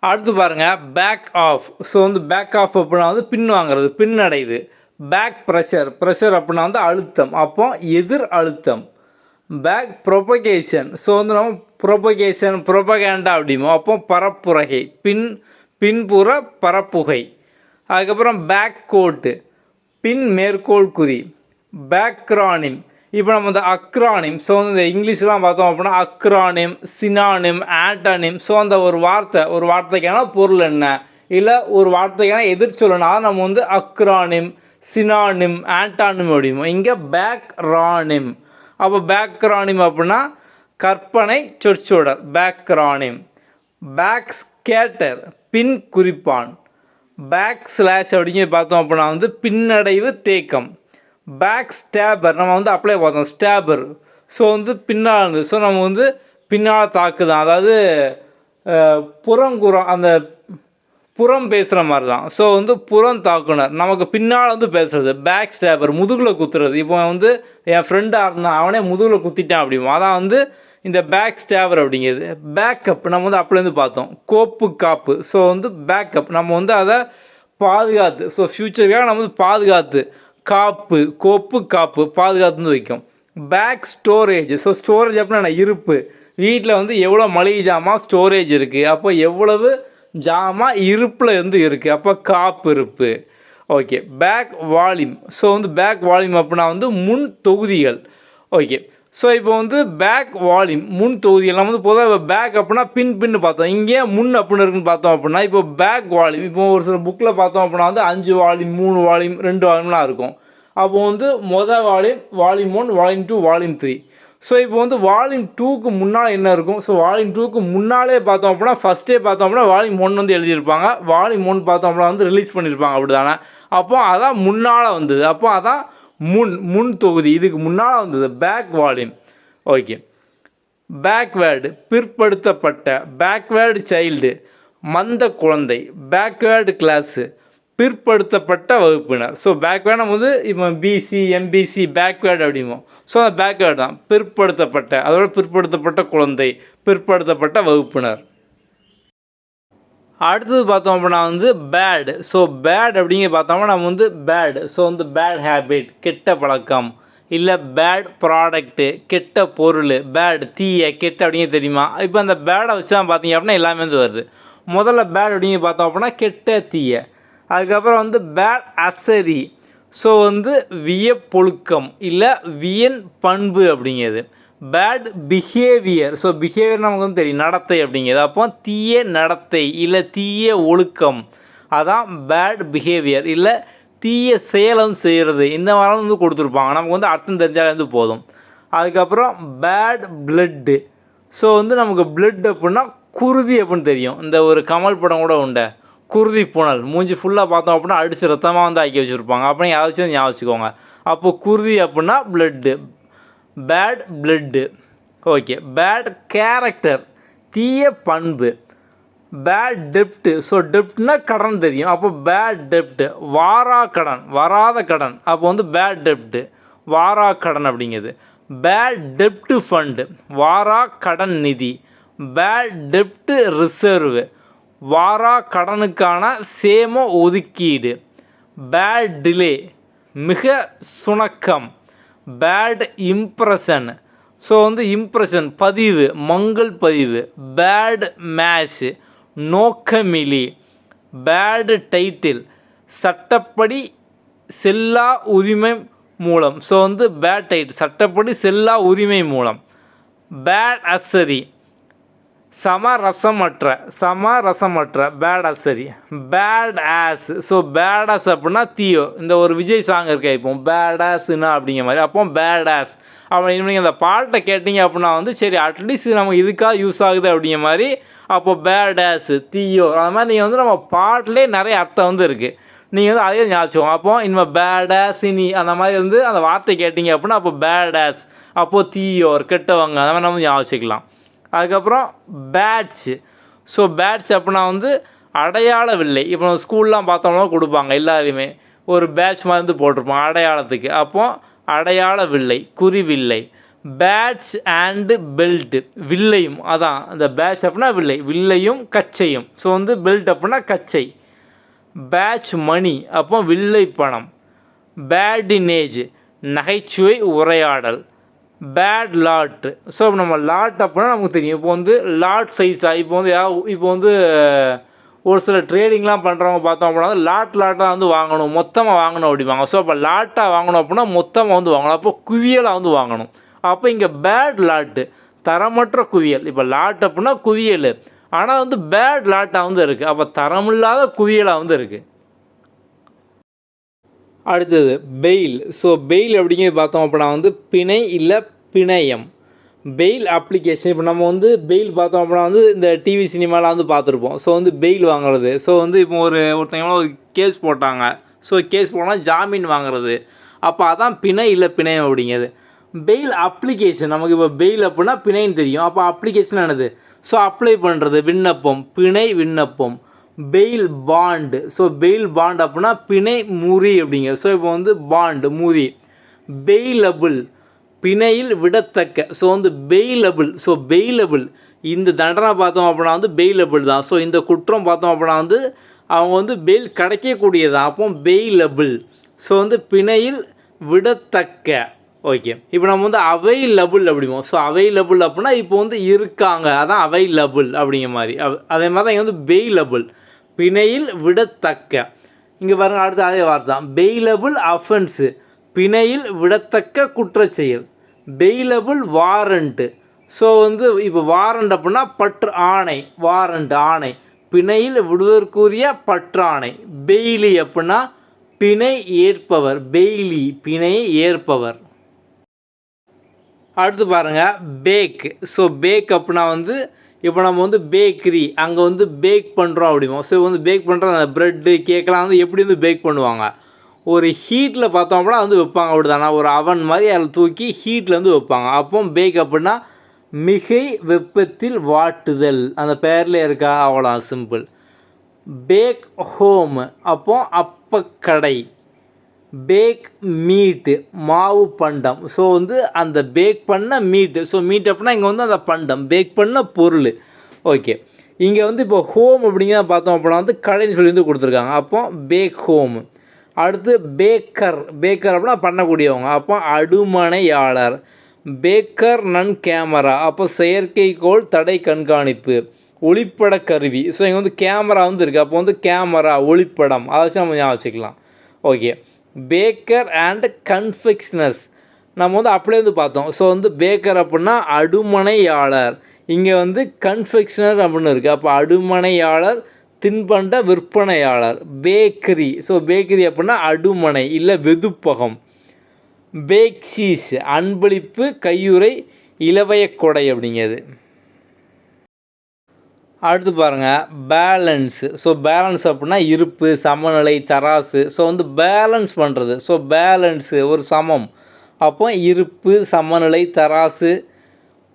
[SPEAKER 1] அடுத்து பாருங்கள் பேக் ஆஃப். ஸோ வந்து பேக் ஆஃப் அப்படின்னா வந்து பின் வாங்கிறது, பின்னடைவு. பேக் ப்ரெஷர், ப்ரெஷர் அப்படின்னா வந்து அழுத்தம், அப்போ எதிர் அழுத்தம். பேக் ப்ரொபகேஷன், ஸோ வந்து நம்ம ப்ரொபகேஷன் ப்ரொபகேண்டா அப்படிமோ, அப்போ பரப்புரைகை, பின்புற பரப்புகை. அதுக்கப்புறம் பேக் கோட்டு, பின் மேற்கோள் குறி. பேக்ரானிம், இப்போ நம்ம இந்த அக்ரானிம், ஸோ வந்து இந்த இங்கிலீஷ்லாம் பார்த்தோம் அப்படின்னா அக்ரானிம், சினானிம், ஆண்டனிம். ஸோ அந்த ஒரு வார்த்தைக்கான பொருள் என்ன, இல்லை ஒரு வார்த்தைக்கான எதிர்ச்சொல்லுனா நம்ம வந்து அக்ரானிம், சினானிம், ஆண்டானிம் அப்படிமோ. இங்கே பேக்ரானிம், அப்போ பேக்ரானிம் அப்படின்னா கற்பனை சொற்சொடர், பேக்ரானிம். பேக் ஸ்கேட்டர், பின் குறிப்பான். பேக் ஸ்லாஷ் அப்படிங்கிறது பார்த்தோம் அப்படின்னா வந்து பின்னடைவு, தேக்கம். பேக் ஸ்டாபர், நம்ம வந்து அப்ளை பார்த்தோம், ஸ்டாபர். ஸோ வந்து பின்னால், ஸோ நம்ம வந்து பின்னால் தாக்குதான், அதாவது புறங்குறம், அந்த புறம் பேசுகிற மாதிரி தான். ஸோ வந்து புறம் தாக்குனர், நமக்கு பின்னால் வந்து பேசுகிறது. பேக் ஸ்டாபர், முதுகில் குத்துறது. இப்போ வந்து என் ஃப்ரெண்டாக இருந்தான், அவனே முதுகில் குத்திட்டான் அப்படிமோ, அதான் வந்து இந்த பேக் ஸ்டாபர் அப்படிங்கிறது. பேக்கப் நம்ம வந்து அப்படிலேருந்து பார்த்தோம், கோப்பு காப்பு. ஸோ வந்து பேக்கப் நம்ம வந்து அதை பாதுகாத்து, ஸோ ஃப்யூச்சருக்காக நம்ம வந்து பாதுகாத்து, காப்பு, கோப்பு காப்பு, பாதுகாத்துன்னு வைக்கும். பேக் ஸ்டோரேஜ், ஸோ ஸ்டோரேஜ் அப்படின்னா இருப்பு. வீட்டில் வந்து எவ்வளோ மளிகை ஜாமான் ஸ்டோரேஜ் இருக்குது, அப்போ எவ்வளவு ஜாமான் இருப்பில் இருந்து இருக்குது, அப்போ காப்பு இருப்பு. ஓகே. பேக் வால்யூம், ஸோ வந்து பேக் வால்யூம் அப்படின்னா வந்து முன் தொகுதிகள். ஓகே. ஸோ இப்போ வந்து பேக் வால்யூம், முன் தொகுதிகள். நம்ம வந்து பொதுவாக பேக் அப்படின்னா பின்னு பார்த்தோம், இங்கே முன் அப்படின்னு இருக்குன்னு பார்த்தோம் அப்படின்னா இப்போ பேக் வால்யூம். இப்போ ஒரு சில புக்கில் பார்த்தோம் அப்படின்னா வந்து 5 வால்யூம், 3 வால்யூம், 2 வால்யூம்லாம் இருக்கும். அப்போது வந்து volume, volume 1, volume 2, volume 3. So இப்போ வந்து வால்யூம் 2க்கு முன்னால் என்ன இருக்கும், ஸோ வால்யூம் 2க்கு முன்னாலே பார்த்தோம் அப்படின்னா ஃபஸ்ட்டே பார்த்தோம் அப்படின்னா வால்யூம் 1 வந்து எழுதியிருப்பாங்க, வால்யூம் 1 பார்த்தோம் அப்படின்னா வந்து ரிலீஸ் பண்ணியிருப்பாங்க, அப்படி தானே. அப்போ அதான் முன்னால் வந்தது, அப்போ அதான் முன் தொகுதி, இதுக்கு முன்னால் வந்தது பேக் வால்யூம். ஓகே. பேக்வேர்டு, பிற்படுத்தப்பட்ட. பேக்வேர்டு சைல்டு, மந்த குழந்தை. பேக்வேர்டு கிளாஸு, பிற்படுத்தப்பட்ட வகுப்பினர். ஸோ பேக்வேர்டு நம்ம வந்து இப்போ பிசி, எம்பிசி, பேக்வேர்டு அப்படிமோ. ஸோ அந்த பேக்வேர்டு தான் பிற்படுத்தப்பட்ட, அதோட பிற்படுத்தப்பட்ட குழந்தை, பிற்படுத்தப்பட்ட வகுப்பினர். அடுத்தது பார்த்தோம் அப்படின்னா வந்து பேட். ஸோ பேட் அப்படிங்க பார்த்தோம்னா நம்ம வந்து பேட், ஸோ வந்து பேட் ஹேபிட், கெட்ட பழக்கம், இல்லை பேட் ப்ராடக்ட்டு, கெட்ட பொருள். பேட் தீய, கெட்ட அப்படிங்க தெரியுமா. இப்போ அந்த பேடை வச்சு தான் பார்த்தீங்க அப்படின்னா எல்லாமே வந்து வருது. முதல்ல பேட் அப்படிங்க பார்த்தோம் அப்படின்னா கெட்ட தீய. அதுக்கப்புறம் வந்து பேட் அசரி, ஸோ வந்து வியப்பொழுக்கம் இல்லை வியன் பண்பு அப்படிங்கிறது. பேட் பிஹேவியர், ஸோ பிஹேவியர் நமக்கு வந்து தெரியும், நடத்தை அப்படிங்கிறது. அப்போ தீய நடத்தை இல்லை தீய ஒழுக்கம், அதான் பேட் பிஹேவியர் இல்லை தீய செயலும் செய்கிறது. இந்த மாதிரிலாம் வந்து கொடுத்துருப்பாங்க, நமக்கு வந்து அர்த்தம் தெரிஞ்சாலே வந்து போதும். அதுக்கப்புறம் பேட் பிளட்டு, ஸோ வந்து நமக்கு பிளட் அப்படின்னா குருதி அப்படின்னு தெரியும். இந்த ஒரு கமல் படம் கூட உண்டு, குருதி புனல், மூஞ்சி ஃபுல்லாக பார்த்தோம் அப்படின்னா அடித்து ரத்தமாக வந்து ஆக்கி வச்சுருப்பாங்க. அப்போ யாராச்சும் வந்து ஞாபகம் வச்சுக்கோங்க. அப்போது குருதி அப்படின்னா blood, bad blood. Okay. Bad character, தீய பண்பு. பேட் டெப்ட்டு, ஸோ டெப்ட்னா கடன் தெரியும், அப்போ பேட் டெப்ட்டு. வாரா கடன், வராத கடன், அப்போ வந்து பேட் டெப்ட்டு, வாரா கடன் அப்படிங்கிறது. பேட் டெப்ட்டு ஃபண்டு, வாரா கடன் நிதி. பேட் டெப்ட்டு ரிசர்வ், வாரா கடனுக்கான சேம ஒதுக்கீடு. பேட் டிலே, மிக சுணக்கம். பேட் இம்ப்ரெஷன், ஸோ வந்து இம்ப்ரெஷன் பதிவு, மங்கள் பதிவு. பேட் மேட்ச், நோக்கமிலி. பேடு டைட்டில், சட்டப்படி செல்லா உரிமை மூலம். ஸோ வந்து பேட் டைட்டில், சட்டப்படி செல்லா உரிமை மூலம். பேட் அசரி, சமரசமற்ற பேட் அசரி. Bad ass, so bad ass அப்படின்னா தீயோ. இந்த ஒரு விஜய் சாங் இருக்கா இப்போ, பேட் ஆஸ்னா அப்படிங்கிற மாதிரி. அப்போ பேட் ஆஸ் அப்படி நீங்கள் அந்த பாட்டை கேட்டிங்க அப்படின்னா வந்து சரி அட்லீஸ்ட் நமக்கு இதுக்காக யூஸ் ஆகுது அப்படிங்கிற மாதிரி. அப்போ பேட் ஆஸ் தீயோ, அது மாதிரி நீங்கள் வந்து நம்ம பாட்டிலே நிறைய அர்த்தம் வந்து இருக்குது. நீங்கள் வந்து அதே ஞாபகம். அப்போ இனிமேல் பேட் ஆஸ் இனி அந்த மாதிரி வந்து அந்த வார்த்தை கேட்டிங்க அப்படின்னா அப்போ பேட் ஆஸ், அப்போது தீயோர் கெட்டவங்க, அந்த மாதிரி நம்ம ஞாபகிக்கலாம். அதுக்கப்புறம் பேட்ச். ஸோ பேட்ச் அப்படின்னா வந்து அடையாள வில்லை. இப்போ நம்ம ஸ்கூல்லாம் பார்த்தோம்னா கொடுப்பாங்க எல்லாருமே ஒரு பேட்ச் மாதிரி வந்து போட்டிருப்போம் அடையாளத்துக்கு. அப்போது அடையாள வில்லை, குறிவில்லை. பேட்ச் அண்டு பெல்ட், வில்லையும். அதான் இந்த பேட்ச் அப்படின்னா வில்லை, வில்லையும் கச்சையும். ஸோ வந்து பெல்ட் அப்படின்னா கச்சை. பேட்ச் மணி, அப்போ வில்லை பணம். பேடினேஜ், நகைச்சுவை உரையாடல். பேட் லாட், ஸோ இப்போ நம்ம லாட் அப்படின்னா நமக்கு தெரியும். இப்போ வந்து லாட் சைஸாக இப்போ வந்து ஒரு சில ட்ரேடிங்லாம் பண்ணுறவங்க பார்த்தோம் அப்படின்னா லாட்டாக வந்து வாங்கணும், மொத்தமாக வாங்கணும் அப்படிம்பாங்க. ஸோ அப்போ லாட்டாக வாங்கணும் அப்படின்னா மொத்தமாக வந்து வாங்கணும், அப்போ குவியலாக வந்து வாங்கணும். அப்போ இங்கே பேட் லாட்டு, தரமற்ற குவியல். இப்போ லாட் அப்படின்னா குவியல், ஆனால் வந்து பேட் லாட்டாக வந்து இருக்குது, அப்போ தரமில்லாத குவியலாக வந்து இருக்குது. அடுத்தது பெயில். ஸோ பெயில் அப்படிங்கிறது பார்த்தோம் அப்படின்னா வந்து பிணை இல்லை பிணையம். Fail application. இப்போ நம்ம வந்து பெயில் பார்த்தோம் அப்படின்னா வந்து இந்த டிவி சினிமாலாம் வந்து பார்த்துருப்போம். ஸோ வந்து பெயில் வாங்குறது. ஸோ வந்து இப்போ ஒருத்தவங்க ஒரு கேஸ் போட்டாங்க. ஸோ கேஸ் போனால் ஜாமீன் வாங்குறது. அப்போ அதான் பிணை இல்லை பிணையம் அப்படிங்கிறது. பெயில் அப்ளிகேஷன், நமக்கு இப்போ பெயில் அப்படின்னா பிணைன்னு தெரியும். அப்போ அப்ளிகேஷன் என்னது? ஸோ அப்ளை பண்ணுறது, விண்ணப்பம், பிணை விண்ணப்பம். Bail bond. So bail bond அப்படின்னா பிணை முறி அப்படிங்க. ஸோ இப்போ வந்து பாண்டு முறி. பெயிலபிள், பிணையில் விடத்தக்க. ஸோ வந்து பெயிலபிள். ஸோ பெயிலபிள், இந்த தண்டனை பார்த்தோம் அப்படின்னா வந்து பெயிலபிள் தான். ஸோ இந்த குற்றம் பார்த்தோம் அப்படின்னா வந்து அவங்க வந்து பெயில் கிடைக்கக்கூடியதான். அப்போ பெயிலபிள். ஸோ வந்து பிணையில் விடத்தக்க. ஓகே, இப்போ நம்ம வந்து அவைலபிள் அப்படிம்போம். ஸோ அவைலபிள் அப்படின்னா இப்போ வந்து இருக்காங்க, அதான் அவைலபிள் அப்படிங்கிற மாதிரி. அதே மாதிரி தான் இங்கே வந்து பெயிலபிள், பிணையில் விடத்தக்க. இங்கே பாருங்கள், அடுத்து அதே வார்த்தை தான். பெயிலபிள் அஃபென்ஸு, பிணையில் விடத்தக்க குற்றச்செயல். Bailable warrant. ஸோ வந்து இப்போ வாரண்ட் அப்படின்னா பற்று ஆணை, வாரண்ட் ஆணை, பிணையில் விடுவதற்குரிய பற்றாணை. பெய்லி அப்படின்னா பிணை ஏற்பவர், பெய்லி பிணையை ஏற்பவர். அடுத்து பாருங்கள் பேக். ஸோ பேக் அப்படின்னா வந்து இப்போ நம்ம வந்து பேக்கரி, அங்கே வந்து பேக் பண்ணுறோம் அப்படிம்போம். ஸோ வந்து பேக் பண்ணுற அந்த ப்ரெட்டு கேக்கெலாம் வந்து எப்படி வந்து பேக் பண்ணுவாங்க? ஒரு ஹீட்டில் பார்த்தோம் அப்படின்னா வந்து வைப்பாங்க, அப்படி தானே ஒரு அவன் மாதிரி அதில் தூக்கி ஹீட்டில் வந்து வைப்பாங்க. அப்போ பேக் அப்படின்னா மிகை வெப்பத்தில் வாட்டுதல், அந்த பேரில் இருக்கா, அவ்வளோ சிம்பிள். பேக் ஹோம், அப்போ அப்பக்கடை. பேக் மீட்டு, மாவு பண்டம். ஸோ வந்து அந்த பேக் பண்ண மீட்டு. ஸோ மீட் அப்படின்னா இங்கே வந்து அந்த பண்டம், பேக் பண்ண பொருள். ஓகே, இங்கே வந்து இப்போ ஹோம் அப்படிங்கிறத பார்த்தோம் அப்படின்னா வந்து கடைன்னு சொல்லி வந்து கொடுத்துருக்காங்க. அப்போ பேக் ஹோம். அடுத்து பேக்கர். பேக்கர் அப்படின்னா பண்ணக்கூடியவங்க. அப்போ அடுமனையாளர். பேக்கர் நன் கேமரா, அப்போ செயற்கைக்கோள் தடை கண்காணிப்பு. ஒளிப்பட கருவி. ஸோ இங்கே வந்து கேமரா வந்து இருக்குது. அப்போ வந்து கேமரா ஒளிப்படம், அதை வச்சு நம்ம ஞாபகம் வச்சுக்கலாம். ஓகே, பேக்கர் அண்ட் கன்ஃபெக்ஷனர்ஸ் நம்ம வந்து அப்படியே வந்து பார்த்தோம். ஸோ வந்து பேக்கர் அப்படின்னா அடுமனையாளர், இங்கே வந்து கன்ஃபெக்ஷனர் அப்படின்னு இருக்குது. அப்போ அடுமனையாளர், தின்பண்ட விற்பனையாளர். பேக்கரி. ஸோ பேக்கரி அப்படின்னா அடுமனை இல்லை வெதுப்பகம். பேக்ஷீஸ், அன்பளிப்பு கையுறை இலவய கொடை அப்படிங்கிறது. அடுத்து பாருங்கள் பேலன்ஸு. ஸோ பேலன்ஸ் அப்படின்னா இருப்பு, சமநிலை, தராசு. ஸோ வந்து பேலன்ஸ் பண்ணுறது. ஸோ பேலன்ஸு ஒரு சமம். அப்போ இருப்பு, சமநிலை, தராசு,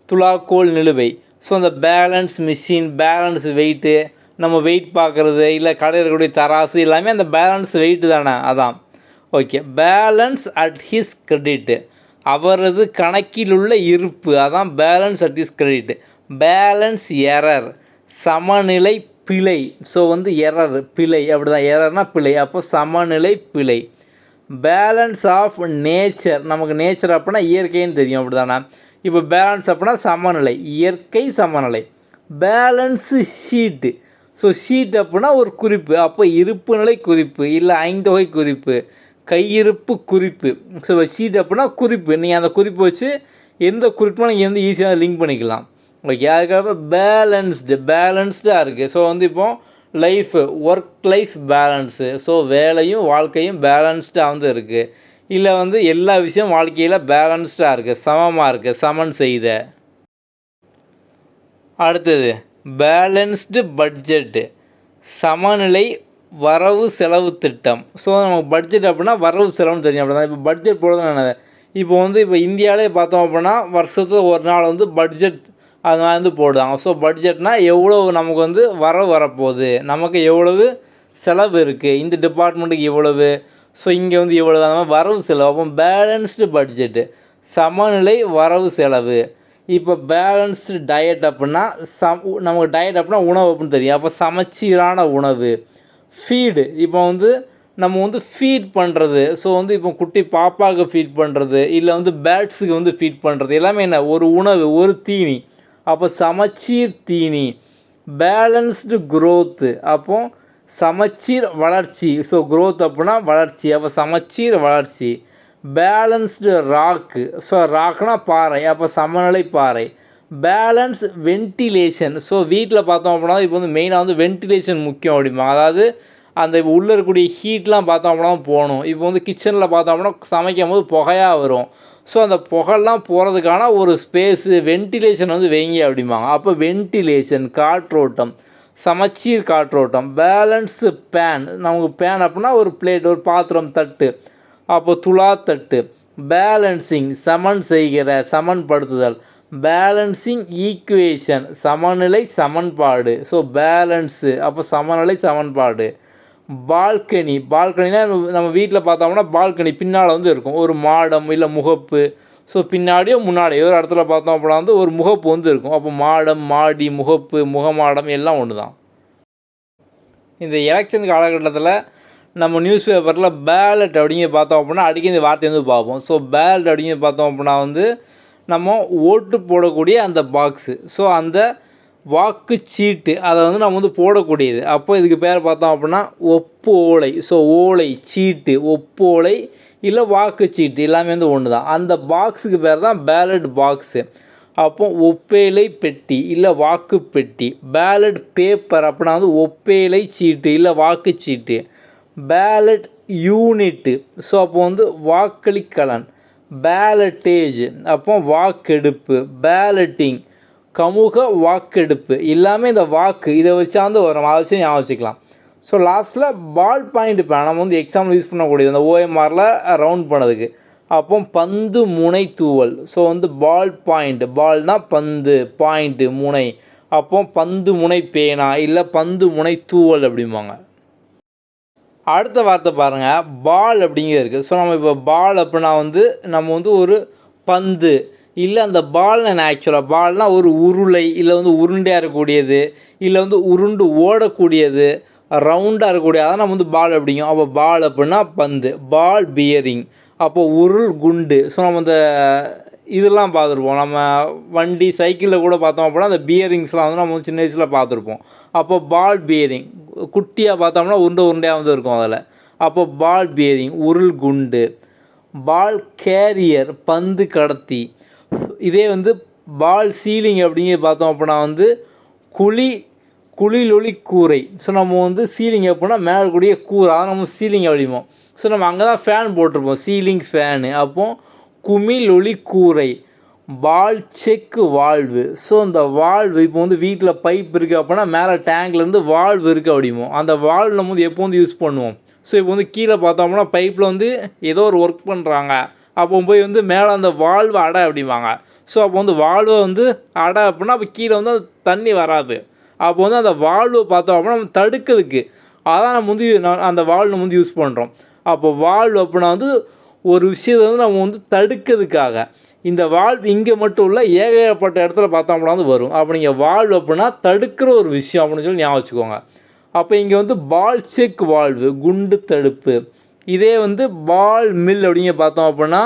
[SPEAKER 1] துலாக்கோல், நிலுவை. ஸோ அந்த பேலன்ஸ் மிஷின், பேலன்ஸ் வெயிட்டு, நம்ம வெயிட் பார்க்குறது, இல்லை கடையில் இருக்கக்கூடிய தராசு, எல்லாமே அந்த பேலன்ஸ் வெயிட்டு தானே, அதான். Okay, balance at his credit, அவரது கணக்கில் உள்ள இருப்பு, அதான் balance at his credit. Balance error, சமநிலை பிழை. ஸோ வந்து எரர் பிழை, அப்படி தான், எரர்னால் பிழை. அப்போ சமநிலை பிழை. பேலன்ஸ் ஆஃப் நேச்சர், நமக்கு நேச்சர் அப்படின்னா இயற்கைன்னு தெரியும், அப்படி தானே. இப்போ பேலன்ஸ் அப்படின்னா சமநிலை, இயற்கை சமநிலை. Balance sheet. ஸோ ஷீட் அப்படின்னா ஒரு குறிப்பு. அப்போ இருப்புநிலை குறிப்பு இல்லை ஐந்தொகை குறிப்பு, கையிருப்பு குறிப்பு. ஸோ ஷீட் அப்படின்னா குறிப்பு. நீங்கள் அந்த குறிப்பு வச்சு எந்த குறிப்புனா நீங்கள் வந்து ஈஸியாக லிங்க் பண்ணிக்கலாம். ஓகே, அதுக்காக பேலன்ஸ்டாக இருக்குது. ஸோ வந்து இப்போது life, work life balance. So வேலையும் வாழ்க்கையும் பேலன்ஸ்டாக வந்து இருக்குது. இல்லை வந்து எல்லா விஷயம் வாழ்க்கையில் பேலன்ஸ்டாக இருக்குது, சமமாக இருக்குது, சமன் செய்த. அடுத்தது பேலன்ஸ்டு பட்ஜெட்டு, சமநிலை வரவு செலவு திட்டம். ஸோ நமக்கு பட்ஜெட் அப்படின்னா வரவு செலவுன்னு தெரியும். அப்படி தான் இப்போ பட்ஜெட் போடுறது என்னது, இப்போ வந்து இப்போ இந்தியாவிலே பார்த்தோம் அப்படின்னா வருஷத்துக்கு ஒரு நாள் வந்து பட்ஜெட் அது மாதிரி வந்து போடுவாங்க. ஸோ பட்ஜெட்னால் எவ்வளோ நமக்கு வந்து வரவு வரப்போகுது, நமக்கு எவ்வளவு செலவு இருக்குது, இந்த டிபார்ட்மெண்ட்டுக்கு இவ்வளவு, ஸோ இங்கே வந்து இவ்வளோ அந்த மாதிரி வரவு செலவு. அப்போ பேலன்ஸ்டு பட்ஜெட்டு, சமநிலை வரவு செலவு. இப்போ பேலன்ஸ்டு டயட் அப்படின்னா நமக்கு டயட் அப்படின்னா உணவு அப்படின்னு தெரியும். அப்போ சமச்சீரான உணவு. ஃபீடு, இப்போ வந்து நம்ம வந்து ஃபீட் பண்ணுறது. ஸோ வந்து இப்போ குட்டி பாப்பாவுக்கு ஃபீட் பண்ணுறது இல்லை வந்து பேர்ட்ஸுக்கு வந்து ஃபீட் பண்ணுறது எல்லாமே என்ன, ஒரு உணவு, ஒரு தீனி. அப்போ சமச்சீர் தீனி. பேலன்ஸ்டு க்ரோத்து, அப்போ சமச்சீர் வளர்ச்சி. ஸோ க்ரோத் அப்படின்னா வளர்ச்சி, அப்போ சமச்சீர் வளர்ச்சி. பேலன்ஸ்டு ராக்கு. ஸோ ராக்னா பாறை, அப்போ சமநிலை பாறை. Balance ventilation. ஸோ வீட்டில் பார்த்தோம் அப்படின்னா இப்போ வந்து மெயினாக வந்து வென்டிலேஷன் முக்கியம் அப்படிமா. அதாவது அந்த உள்ளே இருக்கக்கூடிய ஹீட்லாம் பார்த்தோம் அப்படின்னா போகணும். இப்போ வந்து கிச்சனில் பார்த்தோம் அப்படின்னா சமைக்கும் போது புகையாக வரும். ஸோ அந்த புகைலாம் போகிறதுக்கான ஒரு ஸ்பேஸு வென்டிலேஷன் வந்து வைங்க அப்படிம்பாங்க. அப்போ வென்டிலேஷன் காற்றோட்டம், சமச்சீர் காற்றோட்டம். பேலன்ஸு பேன், நமக்கு பேன் அப்படின்னா ஒரு பிளேட், ஒரு பாத்திரம், தட்டு. அப்போ துலா தட்டு. பேலன்சிங், சமன் செய்கிற, சமன்படுத்துதல். பேலன்சிங் ஈக்குவேஷன், சமநிலை சமன்பாடு. ஸோ பேலன்ஸு அப்போ சமநிலை சமன்பாடு. பால்கனி, பால்கனினா நம்ம வீட்டில் பார்த்தோம்னா பால்கனி பின்னால் வந்து இருக்கும் ஒரு மாடம் இல்லை முகப்பு. ஸோ பின்னாடியோ முன்னாடியோ ஒரு இடத்துல பார்த்தோம் அப்படின்னா வந்து ஒரு முகப்பு வந்து இருக்கும். அப்போ மாடம், மாடி, முகப்பு, முகமாடம் எல்லாம் ஒன்று தான். இந்த எலெக்ஷன் காலகட்டத்தில் நம்ம நியூஸ் பேப்பரில் பேலட் அப்படிங்கிற பார்த்தோம் அப்படின்னா அடிக்கடி இந்த வார்த்தை வந்து பார்ப்போம். ஸோ பேலட் அப்படிங்கிற பார்த்தோம் அப்படின்னா வந்து நம்ம ஓட்டு போடக்கூடிய அந்த பாக்ஸு. ஸோ அந்த வாக்குச்சீட்டு அதை வந்து நம்ம வந்து போடக்கூடியது. அப்போ இதுக்கு பேர் பார்த்தோம் அப்படின்னா ஒப்பு ஓலை. ஸோ ஓலை சீட்டு, ஒப்பு ஓலை இல்லை வாக்குச்சீட்டு எல்லாமே வந்து ஒன்று தான். அந்த பாக்ஸுக்கு பேர் தான் பேலட் பாக்ஸு. அப்போ ஒப்பேலை பெட்டி இல்லை வாக்கு பெட்டி. பேலட் பேப்பர் அப்படின்னா வந்து ஒப்பேலை சீட்டு இல்லை வாக்குச்சீட்டு. Ballot unit. ஸோ அப்போ வந்து வாக்களிக்கலன். பேலட்டேஜ், அப்போ வாக்கெடுப்பு. பேலட்டிங், சமூக வாக்கெடுப்பு. எல்லாமே இந்த வாக்கு இதை வச்சாந்து வரும், அதை வச்சு ஞாபகம் வச்சுக்கலாம். ஸோ லாஸ்ட்டில் பால் பாயிண்ட் பேன் நம்ம வந்து எக்ஸாம்பிள் யூஸ் பண்ணக்கூடியது அந்த ஓஎம்ஆரில் ரவுண்ட் பண்ணதுக்கு. அப்போ பந்து முனை தூவல். ஸோ வந்து பால் பாயிண்ட், பால்னால் பந்து, பாயிண்ட்டு முனை. அப்போ பந்து முனை பேனா இல்லை பந்து முனை தூவல் அப்படிம்பாங்க. அடுத்த வார்த்தை பாருங்கள், பால் அப்படிங்கிறது இருக்குது. ஸோ நம்ம இப்போ பால் அப்படின்னா வந்து நம்ம வந்து ஒரு பந்து இல்லை அந்த பால் என்ன, ஆக்சுவலாக பால்னால் ஒரு உருளை இல்லை வந்து உருண்டையாக இருக்கக்கூடியது இல்லை வந்து உருண்டு ஓடக்கூடியது, ரவுண்டாக இருக்கக்கூடிய அதான் நம்ம வந்து பால் அப்படிங்கும். அப்போ பால் அப்படின்னா பந்து. பால் பியரிங், அப்போது உருள் குண்டு. ஸோ நம்ம இந்த இதெல்லாம் பார்த்துருப்போம், நம்ம வண்டி சைக்கிளில் கூட பார்த்தோம் அப்படின்னா அந்த பியரிங்ஸ்லாம் வந்து நம்ம சின்ன வயசில் பார்த்துருப்போம். அப்போ பால் பியரிங் குட்டியாக பார்த்தோம்னா உருண்டையாக வந்து இருக்கும் அதில். அப்போ பால் பியரிங் உருள் குண்டு. பால் கேரியர் பந்து கடத்தி. இதே வந்து பால் சீலிங் அப்படிங்கிறது பார்த்தோம் அப்படின்னா வந்து குளிலொளி கூரை. ஸோ நம்ம வந்து சீலிங் அப்படின்னா மேலே கூடிய கூரை, அதை நம்ம சீலிங் அப்படிமோ. ஸோ நம்ம அங்கே தான் ஃபேன் போட்டிருப்போம், சீலிங் ஃபேனு. அப்போது குமிழொளி கூரை. பால் செக்கு வால்வு. ஸோ இந்த வால்வு இப்போ வந்து வீட்டில் பைப் இருக்குது அப்படின்னா மேலே டேங்க்லேருந்து வால்வு இருக்குது அப்படிமோ. அந்த வால்வு நம்ம வந்து எப்போ வந்து யூஸ் பண்ணுவோம். ஸோ இப்போ வந்து கீழே பார்த்தோம்னா பைப்பில் வந்து ஏதோ ஒரு ஒர்க் பண்ணுறாங்க, அப்போ போய் வந்து மேலே அந்த வால்வு அடை அப்படிம்பாங்க. ஸோ அப்போ வந்து வால்வை வந்து அடை அப்படின்னா அப்போ கீழே வந்து தண்ணி வராது. அப்போ வந்து அந்த வால்வை பார்த்தோம் அப்படின்னா நம்ம தடுக்கிறதுக்கு அதான் நம்ம வந்து அந்த வால்வு நம்ம வந்து யூஸ் பண்ணுறோம். அப்போ வால்வு அப்படின்னா வந்து ஒரு விஷயத்தை வந்து நம்ம வந்து தடுக்கிறதுக்காக. இந்த வால்வு இங்கே மட்டும் இல்லை, ஏகப்பட்ட இடத்துல பார்த்தோம் அப்படின்னா வந்து வரும். அப்போ நீங்கள் வால்வு அப்படின்னா தடுக்கிற ஒரு விஷயம் அப்படின்னு சொல்லி ஞாபகம் வச்சுக்கோங்க. அப்போ இங்கே வந்து பால் செக் வால்வு குண்டு தடுப்பு. இதே வந்து பால் மில் அப்படிங்க பார்த்தோம் அப்படின்னா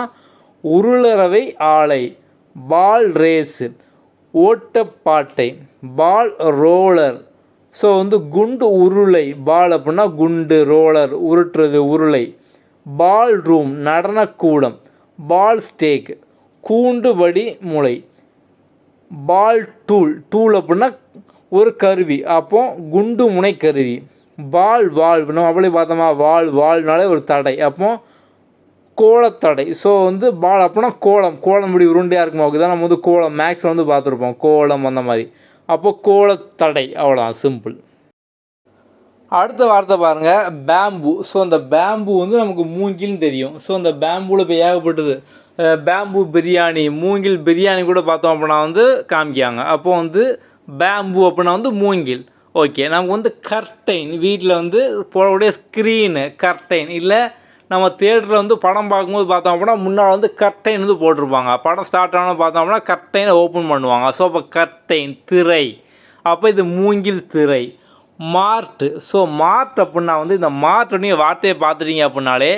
[SPEAKER 1] உருளரவை ஆலை. பால் ரேஸு, ஓட்டப்பாட்டை, பால் ரோலர். ஸோ வந்து குண்டு உருளை, பால் அப்படின்னா குண்டு, ரோலர் உருட்டுறது உருளை. பால் ரூம் நடனக்கூடம், பால் ஸ்டேக் கூண்டுபடி மூளை. பால் டூல், டூல் அப்படின்னா ஒரு கருவி, அப்போ குண்டு முனை கருவி. பால் வால், நம்ம அப்படியே பார்த்தோமா வாழ்னாலே ஒரு தடை, அப்போ கோலத்தடை. ஸோ வந்து பால் அப்படின்னா கோலம், கோலம் இப்படி உருண்டையாக இருக்குமா, அதுதான் நம்ம வந்து கோலம் மேக்ஸில் வந்து பார்த்துருப்போம், கோலம் அந்த மாதிரி. அப்போ கோலத்தடை, அவ்வளோதான், சிம்பிள். அடுத்த வார்த்தை பாருங்கள், பேம்பு. ஸோ அந்த பேம்பு வந்து நமக்கு மூங்கில்னு தெரியும். ஸோ அந்த பேம்புவில் இப்போ ஏகப்பட்டது, பேம்பு பிரியாணி, மூங்கில் பிரியாணி கூட பார்த்தோம் அப்படின்னா வந்து காமிக்காங்க. அப்போ வந்து பேம்பு அப்படின்னா வந்து மூங்கில். ஓகே, நமக்கு வந்து கர்டைன், வீட்டில் வந்து போடக்கூடிய ஸ்க்ரீனு கர்டைன். இல்லை நம்ம தியேட்டரில் வந்து படம் பார்க்கும்போது பார்த்தோம் அப்படின்னா முன்னால் வந்து கர்டைன் வந்து போட்டிருப்பாங்க. படம் ஸ்டார்ட் ஆனால் பார்த்தோம் அப்படின்னா கர்டைனை ஓப்பன் பண்ணுவாங்க. ஸோ அப்போ கர்டைன் திரை, அப்போ இது மூங்கில் திரை. மார்ட். ஸோ மார்ட் அப்படின்னா வந்து இந்த மார்ட் நீங்கள் வார்த்தையை பார்த்துட்டீங்க அப்படின்னாலே,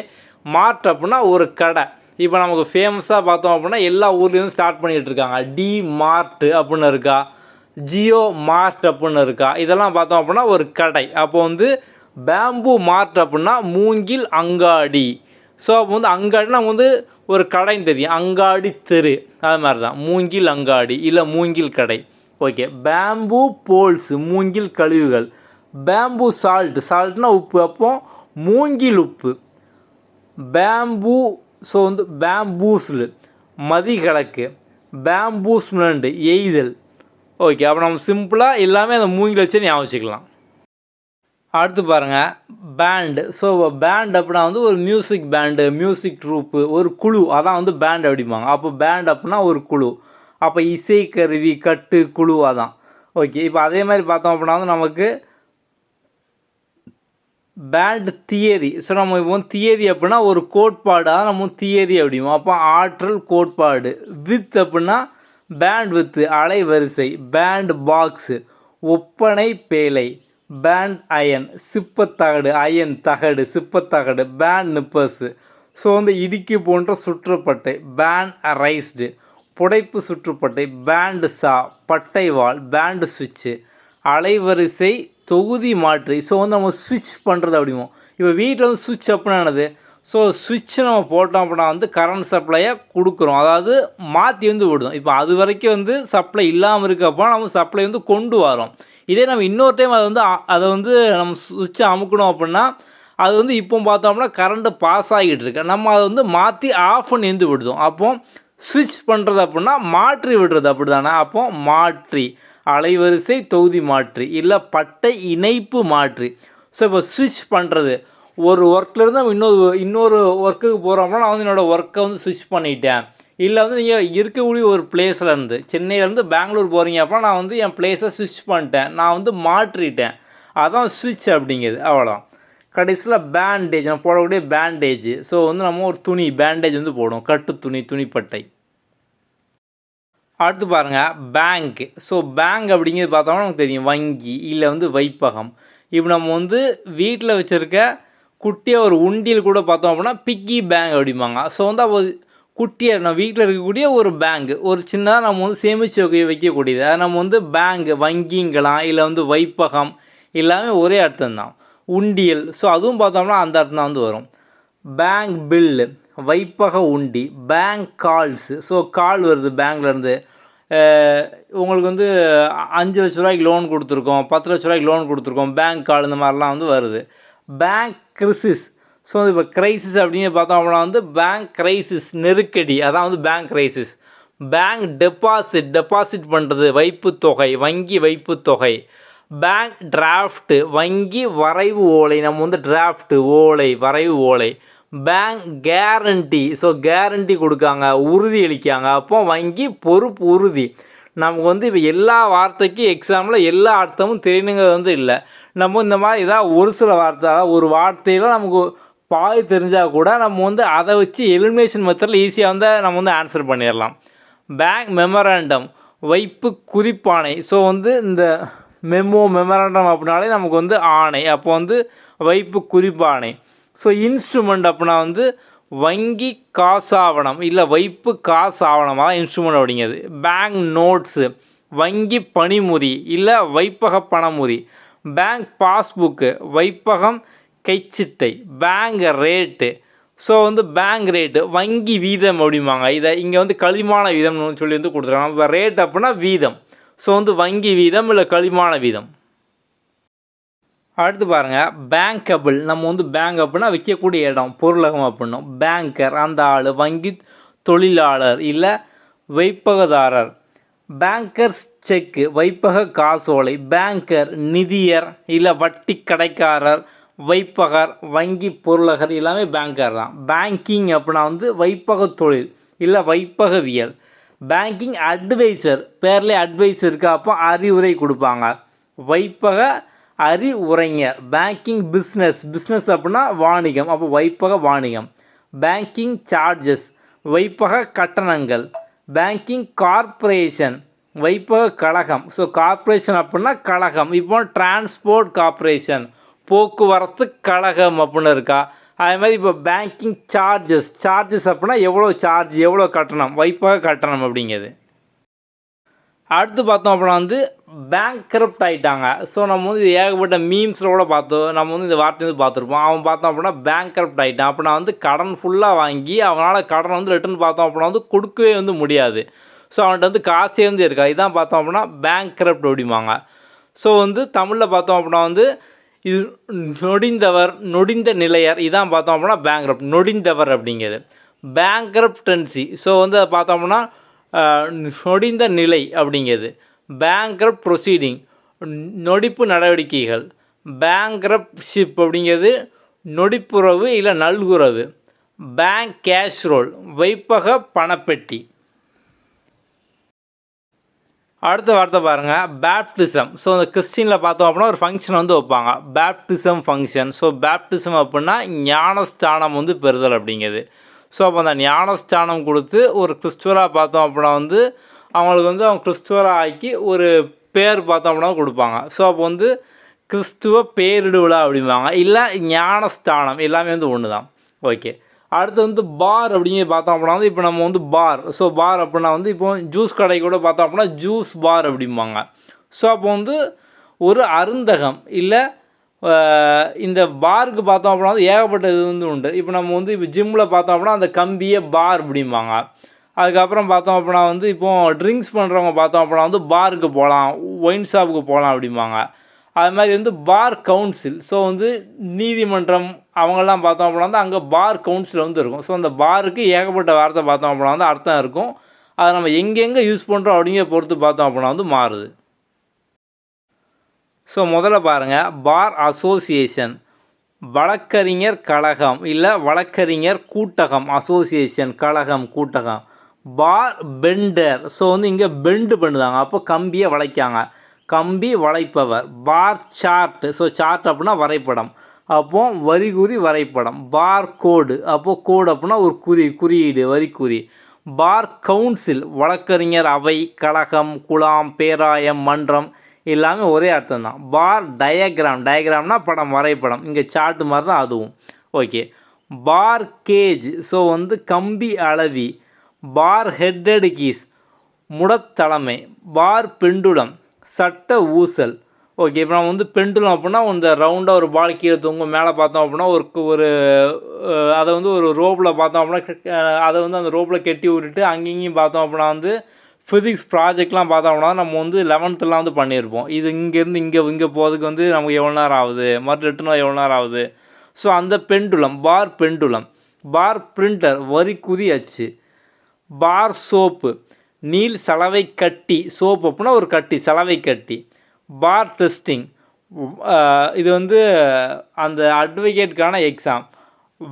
[SPEAKER 1] மார்ட் அப்படின்னா ஒரு கடை. இப்போ நமக்கு ஃபேமஸாக பார்த்தோம் அப்படின்னா எல்லா ஊர்லேயும் ஸ்டார்ட் பண்ணிகிட்டு இருக்காங்க. டி மார்ட் அப்படின்னு இருக்கா, ஜியோ மார்ட் அப்படின்னு இருக்கா, இதெல்லாம் பார்த்தோம் அப்படின்னா ஒரு கடை. அப்போ வந்து பேம்பு மார்ட் அப்படின்னா மூங்கில் அங்காடி. ஸோ அப்போ வந்து அங்காடினா நம்ம வந்து ஒரு கடைன்னு தெரியும், அங்காடி தெரு, அது மாதிரி தான் மூங்கில் அங்காடி இல்லை மூங்கில் கடை. ஓகே, பேம்பு போல்ஸ் மூங்கில் கழிவுகள். பேம்பு சால்ட், சால்ட்னா உப்பு, அப்போ மூங்கில் உப்பு. பேம்பு, ஸோ வந்து பேம்பூஸ்லு மதிகிழக்கு. பேம்பூஸ்மெண்ட் எய்தல். ஓகே, அப்போ நம்ம சிம்பிளாக எல்லாமே அந்த மூங்கில் வச்சு ஞாபகம் வச்சுக்கலாம். அடுத்து பாருங்கள், பேண்டு. ஸோ பேண்ட் அப்படின்னா வந்து ஒரு மியூசிக் பேண்டு, மியூசிக் ட்ரூப்பு, ஒரு குழு, அதான் வந்து பேண்ட் அப்படிம்பாங்க. அப்போ பேண்ட் அப்படின்னா ஒரு குழு, அப்போ இசைக்கருவி கட்டு குழு, அதான். ஓகே, இப்போ அதே மாதிரி பார்த்தோம் அப்படின்னா வந்து நமக்கு பேண்ட் தியரி. ஸோ நம்ம இப்போ வந்து தியரி அப்படின்னா ஒரு கோட்பாடு, அதான் நம்ம தியரி அப்படிம்போம். அப்போ ஆற்றல் கோட்பாடு. வித் அப்படின்னா பேண்ட் வித்து அலைவரிசை. பேண்ட் பாக்ஸு ஒப்பனை பேழை. பேண்ட் அயன் சிப்பத்தகடு, அயன் தகடு சிப்பத்தகடு. பேண்ட் நிப்பர்ஸு, ஸோ வந்து இடுக்கி போன்ற சுற்றுப்பட்டை. பேண்ட் ரைஸ்டு புடைப்பு சுற்றுப்பட்டை. பேண்டு சா பட்டைவால். பேண்டு சுவிட்சு அலைவரிசை தொகுதி மாற்றி. ஸோ வந்து நம்ம ஸ்விட்ச் பண்ணுறது அப்படிமோ. இப்போ வீட்டில் வந்து ஸ்விட்ச் அப்படின்னா என்னது, ஸோ ஸ்விட்ச் நம்ம போட்டோம் அப்படின்னா வந்து கரண்ட் சப்ளையை கொடுக்குறோம், அதாவது மாற்றி வந்து விடுதோம். இப்போ அது வரைக்கும் வந்து சப்ளை இல்லாமல் இருக்கப்போ நம்ம சப்ளை வந்து கொண்டு வரோம். இதே நம்ம இன்னொரு டைம் அதை வந்து நம்ம ஸ்விட்சை அமுக்கணும் அப்படின்னா அது வந்து இப்போ பார்த்தோம்னா கரண்ட்டு பாஸ் ஆகிட்டு இருக்கு, நம்ம அதை வந்து மாற்றி ஆஃப் பண்ணி வந்து விடுதோம். அப்போ ஸ்விட்ச் பண்ணுறது அப்படின்னா மாற்றி விடுறது, அப்படி தானே. அப்போ மாற்றி அலைவரிசை தொகுதி மாற்றி இல்லை பட்டை இணைப்பு மாற்றி. ஸோ இப்போ ஸ்விட்ச் பண்ணுறது, ஒரு ஒர்க்லேருந்து நம்ம இன்னொரு ஒர்க்குக்கு போகிறோம்னா நான் வந்து என்னோடய ஒர்க்கை வந்து ஸ்விட்ச் பண்ணிட்டேன். இல்லை வந்து நீங்கள் இருக்கக்கூடிய ஒரு பிளேஸ்லேருந்து சென்னையிலேருந்து பெங்களூர் போகிறீங்க அப்படின்னா நான் வந்து என் பிளேஸை ஸ்விட்ச் பண்ணிட்டேன், நான் வந்து மாற்றிட்டேன், அதான் ஸ்விட்ச் அப்படிங்கிறது, அவ்வளோ. கடைசியில் பேண்டேஜ், நம்ம போடக்கூடிய பேண்டேஜ். ஸோ வந்து நம்ம ஒரு துணி பேண்டேஜ் வந்து போடுவோம், கட்டு துணி, துணிப்பட்டை. அடுத்து பாருங்கள், பேங்க். ஸோ பேங்க் அப்படிங்கிறது பார்த்தோம்னா நமக்கு தெரியும், வங்கி இல்லை வந்து வைப்பகம். இப்போ நம்ம வந்து வீட்டில் வச்சுருக்க குட்டியாக ஒரு உண்டியல் கூட பார்த்தோம் அப்படின்னா பிக்கி பேங்க் அப்படிம்பாங்க. ஸோ வந்து அப்போ குட்டியாக நம்ம வீட்டில் இருக்கக்கூடிய ஒரு பேங்க், ஒரு சின்னதாக நம்ம வந்து சேமித்து வைக்கக்கூடியது, அதை நம்ம வந்து பேங்க் வங்கிங்கலாம் இல்லை வந்து வைப்பகம், எல்லாமே ஒரே அர்த்தம் தான். உண்டியல், ஸோ அதுவும் பார்த்தோம்னா அந்த அர்த்தம் தான் வந்து வரும். பேங்க் பில்லு வைப்பக உண்டி. பேங்க் கால்ஸு, ஸோ கால் வருது பேங்க்லேருந்து, உங்களுக்கு வந்து 5 லட்ச ரூபாய்க்கு லோன் கொடுத்துருக்கோம், 10 லட்ச ரூபாய்க்கு லோன் கொடுத்துருக்கோம், பேங்க் கால், இந்த மாதிரிலாம் வந்து வருது. Bank crisis. ஸோ இப்போ கிரைசிஸ் அப்படின்னு பார்த்தோம் அப்படின்னா வந்து பேங்க் கிரைசிஸ் நெருக்கடி, அதான் வந்து bank crisis. Bank deposit, deposit பண்ணுறது வைப்பு தொகை, வங்கி வைப்பு தொகை. பேங்க் டிராஃப்ட்டு வங்கி வரைவு ஓலை, நம்ம வந்து டிராஃப்ட்டு ஓலை வரைவு ஓலை. பேங்க் கேரண்டி, ஸோ கேரண்டி கொடுக்காங்க, உறுதி அளிக்காங்க, அப்போ வங்கி பொறுப்பு உறுதி. நமக்கு வந்து இப்போ எல்லா வார்த்தைக்கும் எக்ஸாம்பிள் எல்லா அர்த்தமும் தெரியணுங்கிறது வந்து இல்லை. நம்ம இந்த மாதிரி ஏதாவது ஒரு சில வார்த்தை, ஒரு வார்த்தையில் நமக்கு பாதி தெரிஞ்சால் கூட நம்ம வந்து அதை வச்சு எலிமினேஷன் மெத்தடில் ஈஸியாக வந்து நம்ம வந்து ஆன்சர் பண்ணிடலாம். பேங்க் மெமராண்டம் வைப்பு குறிப்பாணை. ஸோ வந்து இந்த மெமராண்டம் அப்படின்னாலே நமக்கு வந்து ஆணை, அப்போ வந்து வைப்பு குறிப்பாணை. ஸோ இன்ஸ்ட்ருமெண்ட் அப்படின்னா வந்து வங்கி காசாவணம் இல்லை வைப்பு காசு ஆவணமாக இன்ஸ்ட்ருமெண்ட் அப்படிங்கிறது. பேங்க் நோட்ஸு வங்கி பணிமுறி இல்லை வைப்பக பணமுறி. பேங்க் பாஸ்புக்கு வைப்பகம் கைச்சிட்டை. பேங்க் ரேட்டு ஸோ வந்து பேங்க் ரேட்டு வங்கி வீதம் அப்படிம்பாங்க. இதை இங்கே வந்து களிமான வீதம்னு சொல்லி வந்து கொடுத்துருக்காங்க. இப்போ ரேட் அப்படின்னா வீதம். ஸோ வந்து வங்கி வீதம் இல்லை களிமான வீதம். அடுத்து பாருங்கள் பேங்கபிள். நம்ம வந்து பேங்க் அப்படின்னா விற்கக்கூடிய இடம் பொருளகம் அப்படின்னும். பேங்கர் அந்த ஆள் வங்கி தொழிலாளர் இல்லை வைப்பகதாரர். பேங்கர்ஸ் செக்கு வைப்பக காசோலை. பேங்கர் நிதியர் இல்லை வட்டி கடைக்காரர். வைப்பகர் வங்கி பொருளகர் எல்லாமே பேங்கர் தான். பேங்கிங் அப்படின்னா வந்து வைப்பக தொழில் இல்லை வைப்பகவியல். பேங்கிங் அட்வைசர் பேர்லேயே அட்வைசர் இருக்கா, அப்போ அறிவுரை கொடுப்பாங்க. வைப்பக அறிவுரைஞர். பேங்கிங் பிஸ்னஸ் அப்படின்னா வாணிகம், அப்போ வைப்பக வாணிகம். பேங்கிங் சார்ஜஸ் வைப்பக கட்டணங்கள். பேங்கிங் கார்ப்பரேஷன் வைப்பக கழகம். ஸோ கார்ப்பரேஷன் அப்படின்னா கழகம். இப்போ டிரான்ஸ்போர்ட் கார்ப்பரேஷன் போக்குவரத்து கழகம் அப்படின்னு இருக்கா. அதே மாதிரி இப்போ பேங்கிங் சார்ஜஸ் அப்படின்னா எவ்வளோ சார்ஜ் எவ்வளோ கட்டணம் வைப்பக கட்டணம் அப்படிங்கிறது. அடுத்து பார்த்தோம் அப்படின்னா வந்து பேங்க்ரப்ட் ஆகிட்டாங்க. ஸோ நம்ம வந்து இது ஏகப்பட்ட மீம்ஸில் கூட பார்த்தோம். நம்ம வந்து இந்த வார்த்தை வந்து பார்த்துருப்போம். அவன் பார்த்தோம் அப்படின்னா பேங்க்ரப்ட் ஆகிட்டான் அப்படின்னா வந்து கடன் ஃபுல்லாக வாங்கி அவனால் கடன் வந்து ரிட்டர்ன் பார்த்தோம் அப்படின்னா வந்து கொடுக்கவே வந்து முடியாது. ஸோ அவன்கிட்ட வந்து காசே வந்து இருக்கா. இதான் பார்த்தோம் அப்படின்னா பேங்க்ரப்ட் அப்படிம்பாங்க. ஸோ வந்து தமிழில் பார்த்தோம் அப்படின்னா வந்து இது நொடிந்த நிலையர். இதான் பார்த்தோம் அப்படின்னா பேங்க்ரப்ட் நொடிந்தவர் அப்படிங்கிறது. பேங்க்ரப்டன்சி ஸோ வந்து அதை பார்த்தோம்னா நொடிந்த நிலை அப்படிங்கிறது. பேங்க்ரப்ட் ப்ரொசீடிங் நொடிப்பு நடவடிக்கைகள். பேங்க்ரப்ட்ஷிப் அப்படிங்கிறது நொடிப்புறவு இல்லை நல்குறவு. பேங்க் கேஷ் ரோல் வைப்பக பணப்பெட்டி. அடுத்த வார்த்தை பாருங்கள் பேப்டிசம். ஸோ அந்த கிறிஸ்டினில் பார்த்தோம் அப்படின்னா ஒரு ஃபங்க்ஷன் வந்து வைப்பாங்க பேப்டிசம் ஃபங்க்ஷன். ஸோ பேப்டிசம் அப்படின்னா ஞானஸ்தானம் வந்து பெறுதல் அப்படிங்கிறது. ஸோ அப்போ அந்த ஞானஸ்தானம் கொடுத்து ஒரு கிறிஸ்துவராக பார்த்தோம் அப்படின்னா வந்து அவங்களுக்கு வந்து அவங்க கிறிஸ்துவராக ஆக்கி ஒரு பேர் பார்த்தோம் அப்படின்னா கொடுப்பாங்க. ஸோ அப்போ வந்து கிறிஸ்துவ பேரிடு விழா அப்படிம்பாங்க இல்லை ஞானஸ்தானம் எல்லாமே வந்து ஒன்று தான். ஓகே. அடுத்து வந்து பார் அப்படிங்கிறது பார்த்தோம் அப்படின்னா வந்து இப்போ நம்ம வந்து பார். ஸோ பார் அப்படின்னா வந்து இப்போ ஜூஸ் கடை கூட பார்த்தோம் அப்படின்னா ஜூஸ் பார் அப்படிம்பாங்க. ஸோ அப்போ வந்து ஒரு அருந்தகம் இல்லை இந்த பாருக்கு பார்த்தோம் அப்படின்னா வந்து ஏகப்பட்ட இது வந்து உண்டு. இப்போ நம்ம வந்து இப்போ ஜிம்மில் பார்த்தோம் அப்படின்னா அந்த கம்பியை பார் அப்படிம்பாங்க. அதுக்கப்புறம் பார்த்தோம் அப்படின்னா வந்து இப்போது ட்ரிங்க்ஸ் பண்ணுறவங்க பார்த்தோம் அப்படின்னா வந்து பாருக்கு போகலாம் ஒயின் ஷாப்புக்கு போகலாம் அப்படிம்பாங்க. அது மாதிரி வந்து பார் கவுன்சில். ஸோ வந்து நீதிமன்றம் அவங்கெல்லாம் பார்த்தோம் அப்படின்னா வந்து அங்கே பார் கவுன்சில் வந்து இருக்கும். ஸோ அந்த பாருக்கு ஏகப்பட்ட வார்த்தை பார்த்தோம் அப்படின்னா வந்து அர்த்தம் இருக்கும். அதை நம்ம எங்கெங்கே யூஸ் பண்ணுறோம் அப்படிங்கிற பொறுத்து பார்த்தோம் அப்படின்னா வந்து மாறுது. ஸோ முதல்ல பாருங்கள் பார் அசோசியேஷன் வழக்கறிஞர் கழகம் இல்லை வழக்கறிஞர் கூட்டகம். அசோசியேஷன் கழகம் கூட்டகம். Bar bender. ஸோ வந்து இங்கே பெண்டு பண்ணுதாங்க, அப்போ கம்பியை வளைக்காங்க, கம்பி வளைப்பவர். Bar chart. ஸோ சார்ட் அப்படின்னா வரைபடம், அப்போது வரிகுறி வரைபடம். பார் கோடு, அப்போது கோடு அப்படின்னா ஒரு குறியீடு வரிக்குறி. பார் கவுன்சில் வழக்கறிஞர் அவை கழகம் குழாம் பேராயம் மன்றம் எல்லாமே ஒரே அர்த்தம் தான். பார் டயக்ராம்னா படம் வரைபடம், இங்கே சார்ட்டு மாதிரி தான் அதுவும். ஓகே. பார் கேஜ். ஸோ வந்து கம்பி அளவி. பார் ஹெட்டட் கீஸ் முடத்தலைமை. பார் பெண்டுலம் சட்ட ஊசல். ஓகே. இப்போ நம்ம வந்து பெண்டுலம் அப்படின்னா இந்த ரவுண்டாக ஒரு பால் கீழே தூங்கும் மேலே பார்த்தோம் அப்படின்னா ஒரு அதை வந்து ஒரு ரோப்பில் பார்த்தோம் அப்படின்னா அதை வந்து அந்த ரோப்பில் கெட்டி விட்டுட்டு அங்கேயும் பார்த்தோம் அப்படின்னா வந்து ஃபிசிக்ஸ் ப்ராஜெக்ட்லாம் பார்த்தோம் அப்படின்னா நம்ம வந்து 11th வந்து பண்ணியிருப்போம். இது இங்கேருந்து இங்கே போகிறதுக்கு வந்து நமக்கு எவ்வளோ நேரம் ஆகுது, மற்ற ரிட்டர்ன் எவ்வளோ நேரம் ஆகுது. ஸோ அந்த பெண்டுலம் பார் பெண்டுலம். பார் பிரிண்டர் வரிக்குறி அச்சு. பார் சோப்பு நீல் சலவை கட்டி. சோப்பு அப்படின்னா ஒரு கட்டி சலவை கட்டி. பார் டெஸ்டிங் இது வந்து அந்த அட்வொகேட்டுக்கான எக்ஸாம்,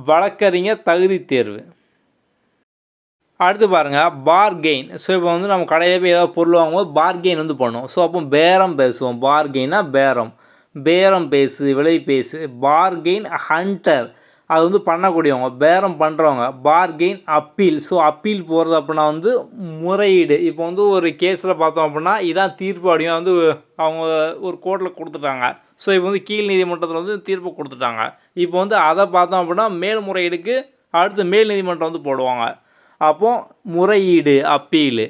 [SPEAKER 1] வழக்கறிஞர் தகுதி தேர்வு. அடுத்து பாருங்கள் பார்கெயின். ஸோ இப்போ வந்து நம்ம கடையில் போய் ஏதாவது பொருள் வாங்கும்போது பார்கெயின் வந்து பண்ணுவோம். ஸோ அப்போ பேரம் பேசுவோம். பார்கெயினா பேரம் பேசு விலை பேசு. பார்கெயின் ஹண்டர் அது வந்து பண்ணக்கூடியவங்க பேரம் பண்ணுறவங்க. Bargain appeal. ஸோ அப்பீல் போகிறது அப்படின்னா வந்து முறையீடு. இப்போ வந்து ஒரு கேஸில் பார்த்தோம் அப்படின்னா இதான் தீர்ப்பு அப்படின்னா வந்து அவங்க ஒரு கோர்ட்டில் கொடுத்துட்டாங்க. ஸோ இப்போ வந்து கீழ் நீதிமன்றத்தில் வந்து தீர்ப்பு கொடுத்துட்டாங்க. இப்போ வந்து அதை பார்த்தோம் அப்படின்னா மேல்முறையீடுக்கு அடுத்து மேல் நீதிமன்றம் வந்து போடுவாங்க. அப்போது முறையீடு அப்பீலு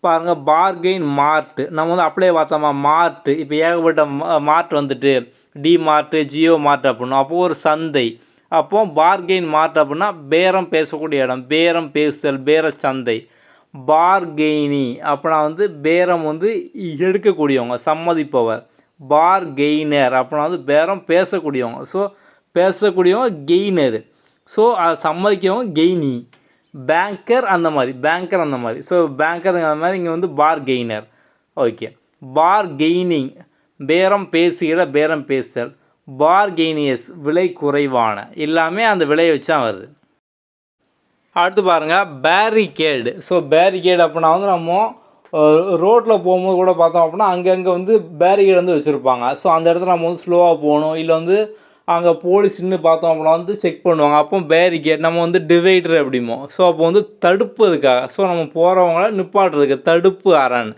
[SPEAKER 1] பாருங்கள். பார்கெயின் மார்ட்டு நம்ம வந்து அப்படியே பார்த்தோமா மார்ட்டு இப்போ ஏகப்பட்ட மார்ட் வந்துட்டு டிமார்ட்டு ஜியோ மார்ட் அப்படின்னா அப்போது ஒரு சந்தை. அப்போது பார்கெயின் மார்ட் அப்படின்னா பேரம் பேசக்கூடிய இடம், பேரம் பேசுதல், பேர சந்தை. பார்கெய்னி அப்படின்னா வந்து பேரம் வந்து எடுக்கக்கூடியவங்க, சம்மதிப்பவர். பார்கெய்னர் அப்படின்னா வந்து பேரம் பேசக்கூடியவங்க. ஸோ பேசக்கூடியவங்க கெய்னர். ஸோ அதை சம்மதிக்கிறவங்க கெய்னி. பேங்கர் அந்த மாதிரி. ஸோ பேங்கர் அந்த மாதிரி இங்கே வந்து பார்கெய்னர். ஓகே. பார்கெய்னிங் பேரம் பேசுகிற, பேரம் பேசுதல். பார்கெய்னியஸ் விலை குறைவான, எல்லாமே அந்த விலையை வச்சு தான் வருது. அடுத்து பாருங்கள் பேரிகேடு. ஸோ பேரிகேடு அப்படின்னா வந்து நம்ம ரோட்டில் போகும்போது கூட பார்த்தோம் அப்படின்னா அங்கங்கே வந்து பேரிகேடு வந்து வச்சுருப்பாங்க. ஸோ அந்த இடத்துல நம்ம வந்து ஸ்லோவாக போகணும், இல்லை வந்து அங்கே போலீஸ்ன்னு பார்த்தோம் அப்படின்னா வந்து செக் பண்ணுவாங்க. அப்போ பேரிகேட் நம்ம வந்து டிவைடர் அப்படிமோ. ஸோ அப்போ வந்து தடுப்பதுக்காக, ஸோ நம்ம போகிறவங்கள நிப்பாட்டுறதுக்கு தடுப்பு அரண்.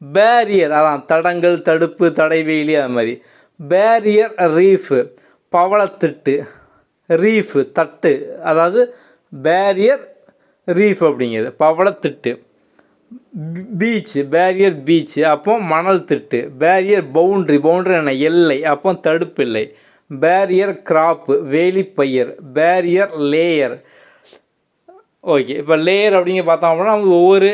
[SPEAKER 1] பேரியர் அதான் தடங்கள், தடுப்பு, தடைவெளி அது மாதிரி. பேரியர் ரீஃபு பவளத்திட்டு, ரீஃபு தட்டு, அதாவது பேரியர் ரீஃப் அப்படிங்கிறது பவளத்திட்டு. பீச் பேரியர் பீச் அப்போ மணல் திட்டு. பேரியர் பவுண்ட்ரி என்ன எல்லை, அப்போ தடுப்பு இல்லை. பேரியர் கிராப்பு வேலிப்பயிர். Barrier layer. ஓகே. இப்போ லேயர் அப்படிங்க பார்த்தோம் அப்படின்னா நம்ம ஒவ்வொரு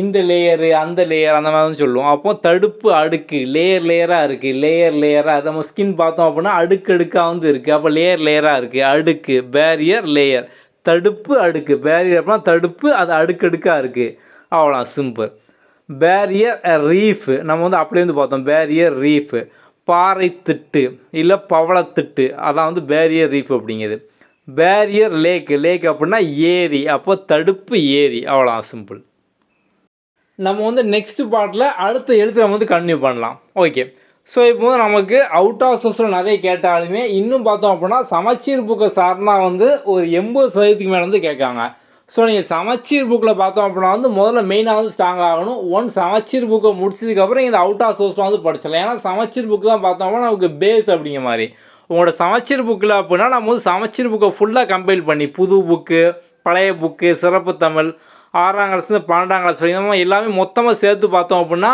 [SPEAKER 1] இந்த லேயரு அந்த லேயர் அந்த மாதிரி தான் சொல்லுவோம். அப்போ தடுப்பு அடுக்கு லேயராக இருக்குது. லேயராக நம்ம ஸ்கின் பார்த்தோம் அப்படின்னா அடுக்காக வந்து இருக்குது. அப்போ லேயராக இருக்குது. அடுக்கு பேரியர் லேயர். தடுப்பு அடுக்கு பேரியர் அப்படின்னா தடுப்பு, அது அடுக்காக இருக்குது. அவ்வளோ சிம்பிள். பேரியர் ரீஃபு நம்ம வந்து அப்படியே வந்து பார்த்தோம். பேரியர் ரீஃபு பாறை திட்டு இல்லை பவளத்திட்டு, அதான் வந்து பேரியர் ரீஃப் அப்படிங்கிறது. பேரியர் லேக் அப்படின்னா ஏரி, அப்போ தடுப்பு ஏரி. அவ்வளோ சிம்பிள். நம்ம வந்து நெக்ஸ்ட் பார்ட்டில் அடுத்த எழுத்து நம்ம வந்து கன்டினியூ பண்ணலாம். ஓகே. ஸோ இப்போ வந்து நமக்கு அவுட் ஆஃப் சோர்ஸில் நிறைய கேட்டாலுமே இன்னும் பார்த்தோம் அப்படின்னா சமச்சீர் புக்கை சார்னா வந்து ஒரு 80% மேலே வந்து கேட்காங்க. ஸோ நீங்கள் சமச்சீர் புக்கில் பார்த்தோம் அப்படின்னா வந்து முதல்ல மெயினாக வந்து ஸ்ட்ராங் ஆகணும். சமச்சீர் புக்கை முடிச்சதுக்கப்புறம் இந்த அவுட் ஆஃப் சோர்ஸில் வந்து படிச்சிடலாம். ஏன்னா சமச்சீர் புக்கு தான் பார்த்தோம்னா நமக்கு பேஸ் அப்படிங்கிற மாதிரி. உங்களோட சமச்சீர் புக்கில் அப்படின்னா நம்ம வந்து சமச்சீர் புக்கை ஃபுல்லாக கம்பைல் பண்ணி புது புக்கு, பழைய புக்கு, சிறப்பு தமிழ், 6ஆம் கிளாஸ்லேருந்து 12ஆம் கிளாஸ் வரைக்கும் எல்லாமே மொத்தமாக சேர்த்து பார்த்தோம் அப்படின்னா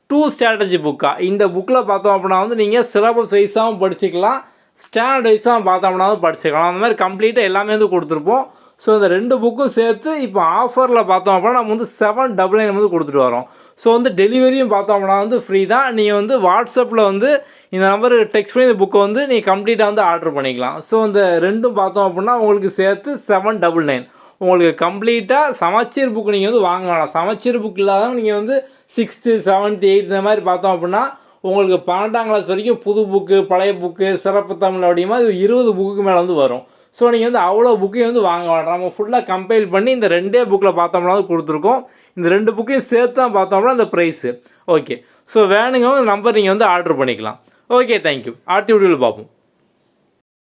[SPEAKER 1] 2 ஸ்ட்ராட்டஜி புக்காக இந்த புக்கில் பார்த்தோம் அப்படின்னா வந்து நீங்கள் சிலபஸ் வைஸாகவும் படிச்சுக்கலாம், ஸ்டாண்டர்ட் வைஸாகவும் பார்த்தோம் அப்படின்னா வந்து படிச்சுக்கலாம். அந்த மாதிரி கம்ப்ளீட்டாக எல்லாமே வந்து கொடுத்துருப்போம். ஸோ இந்த 2 புக்கும் சேர்த்து இப்போ ஆஃபரில் பார்த்தோம் அப்படின்னா நம்ம வந்து 799 வந்து கொடுத்துட்டு வரோம். ஸோ வந்து டெலிவரியும் பார்த்தோம் அப்படின்னா வந்து ஃப்ரீ தான். நீங்கள் வந்து வாட்ஸ்அப்பில் வந்து இந்த நம்பருக்கு டெக்ஸ்ட் பண்ணி இந்த புக்கை வந்து நீங்கள் கம்ப்ளீட்டாக வந்து ஆர்டர் பண்ணிக்கலாம். ஸோ இந்த 2ம் பார்த்தோம் அப்படின்னா உங்களுக்கு சேர்த்து 799. உங்களுக்கு கம்ப்ளீட்டாக சமச்சீர் புக்கு நீங்கள் வந்து வாங்க வேணாம். சமச்சீர் புக் இல்லாதவங்க நீங்கள் வந்து 6th 7th 8th இந்த மாதிரி பார்த்தோம் அப்படின்னா உங்களுக்கு 12ஆம் கிளாஸ் வரைக்கும் புது புக்கு, பழைய புக்கு, சிறப்பு தமிழ் அப்படிமா இது 20 புக்குக்கு மேலே வந்து வரும். ஸோ நீங்கள் வந்து அவ்வளோ புக்கையும் வந்து வாங்க வேண்டாம். நம்ம ஃபுல்லாக கம்பைல் பண்ணி இந்த 2 புக்கில் பார்த்தோம்னா கொடுத்துருக்கோம். இந்த 2 புக்கையும் சேர்த்து தான் பார்த்தோம்னா இந்த ப்ரைஸு. ஓகே. ஸோ வேணுங்க நம்பர் நீங்கள் வந்து ஆர்டர் பண்ணிக்கலாம். Okay, thank you. அடுத்த வீடியோவில் பார்ப்போம்.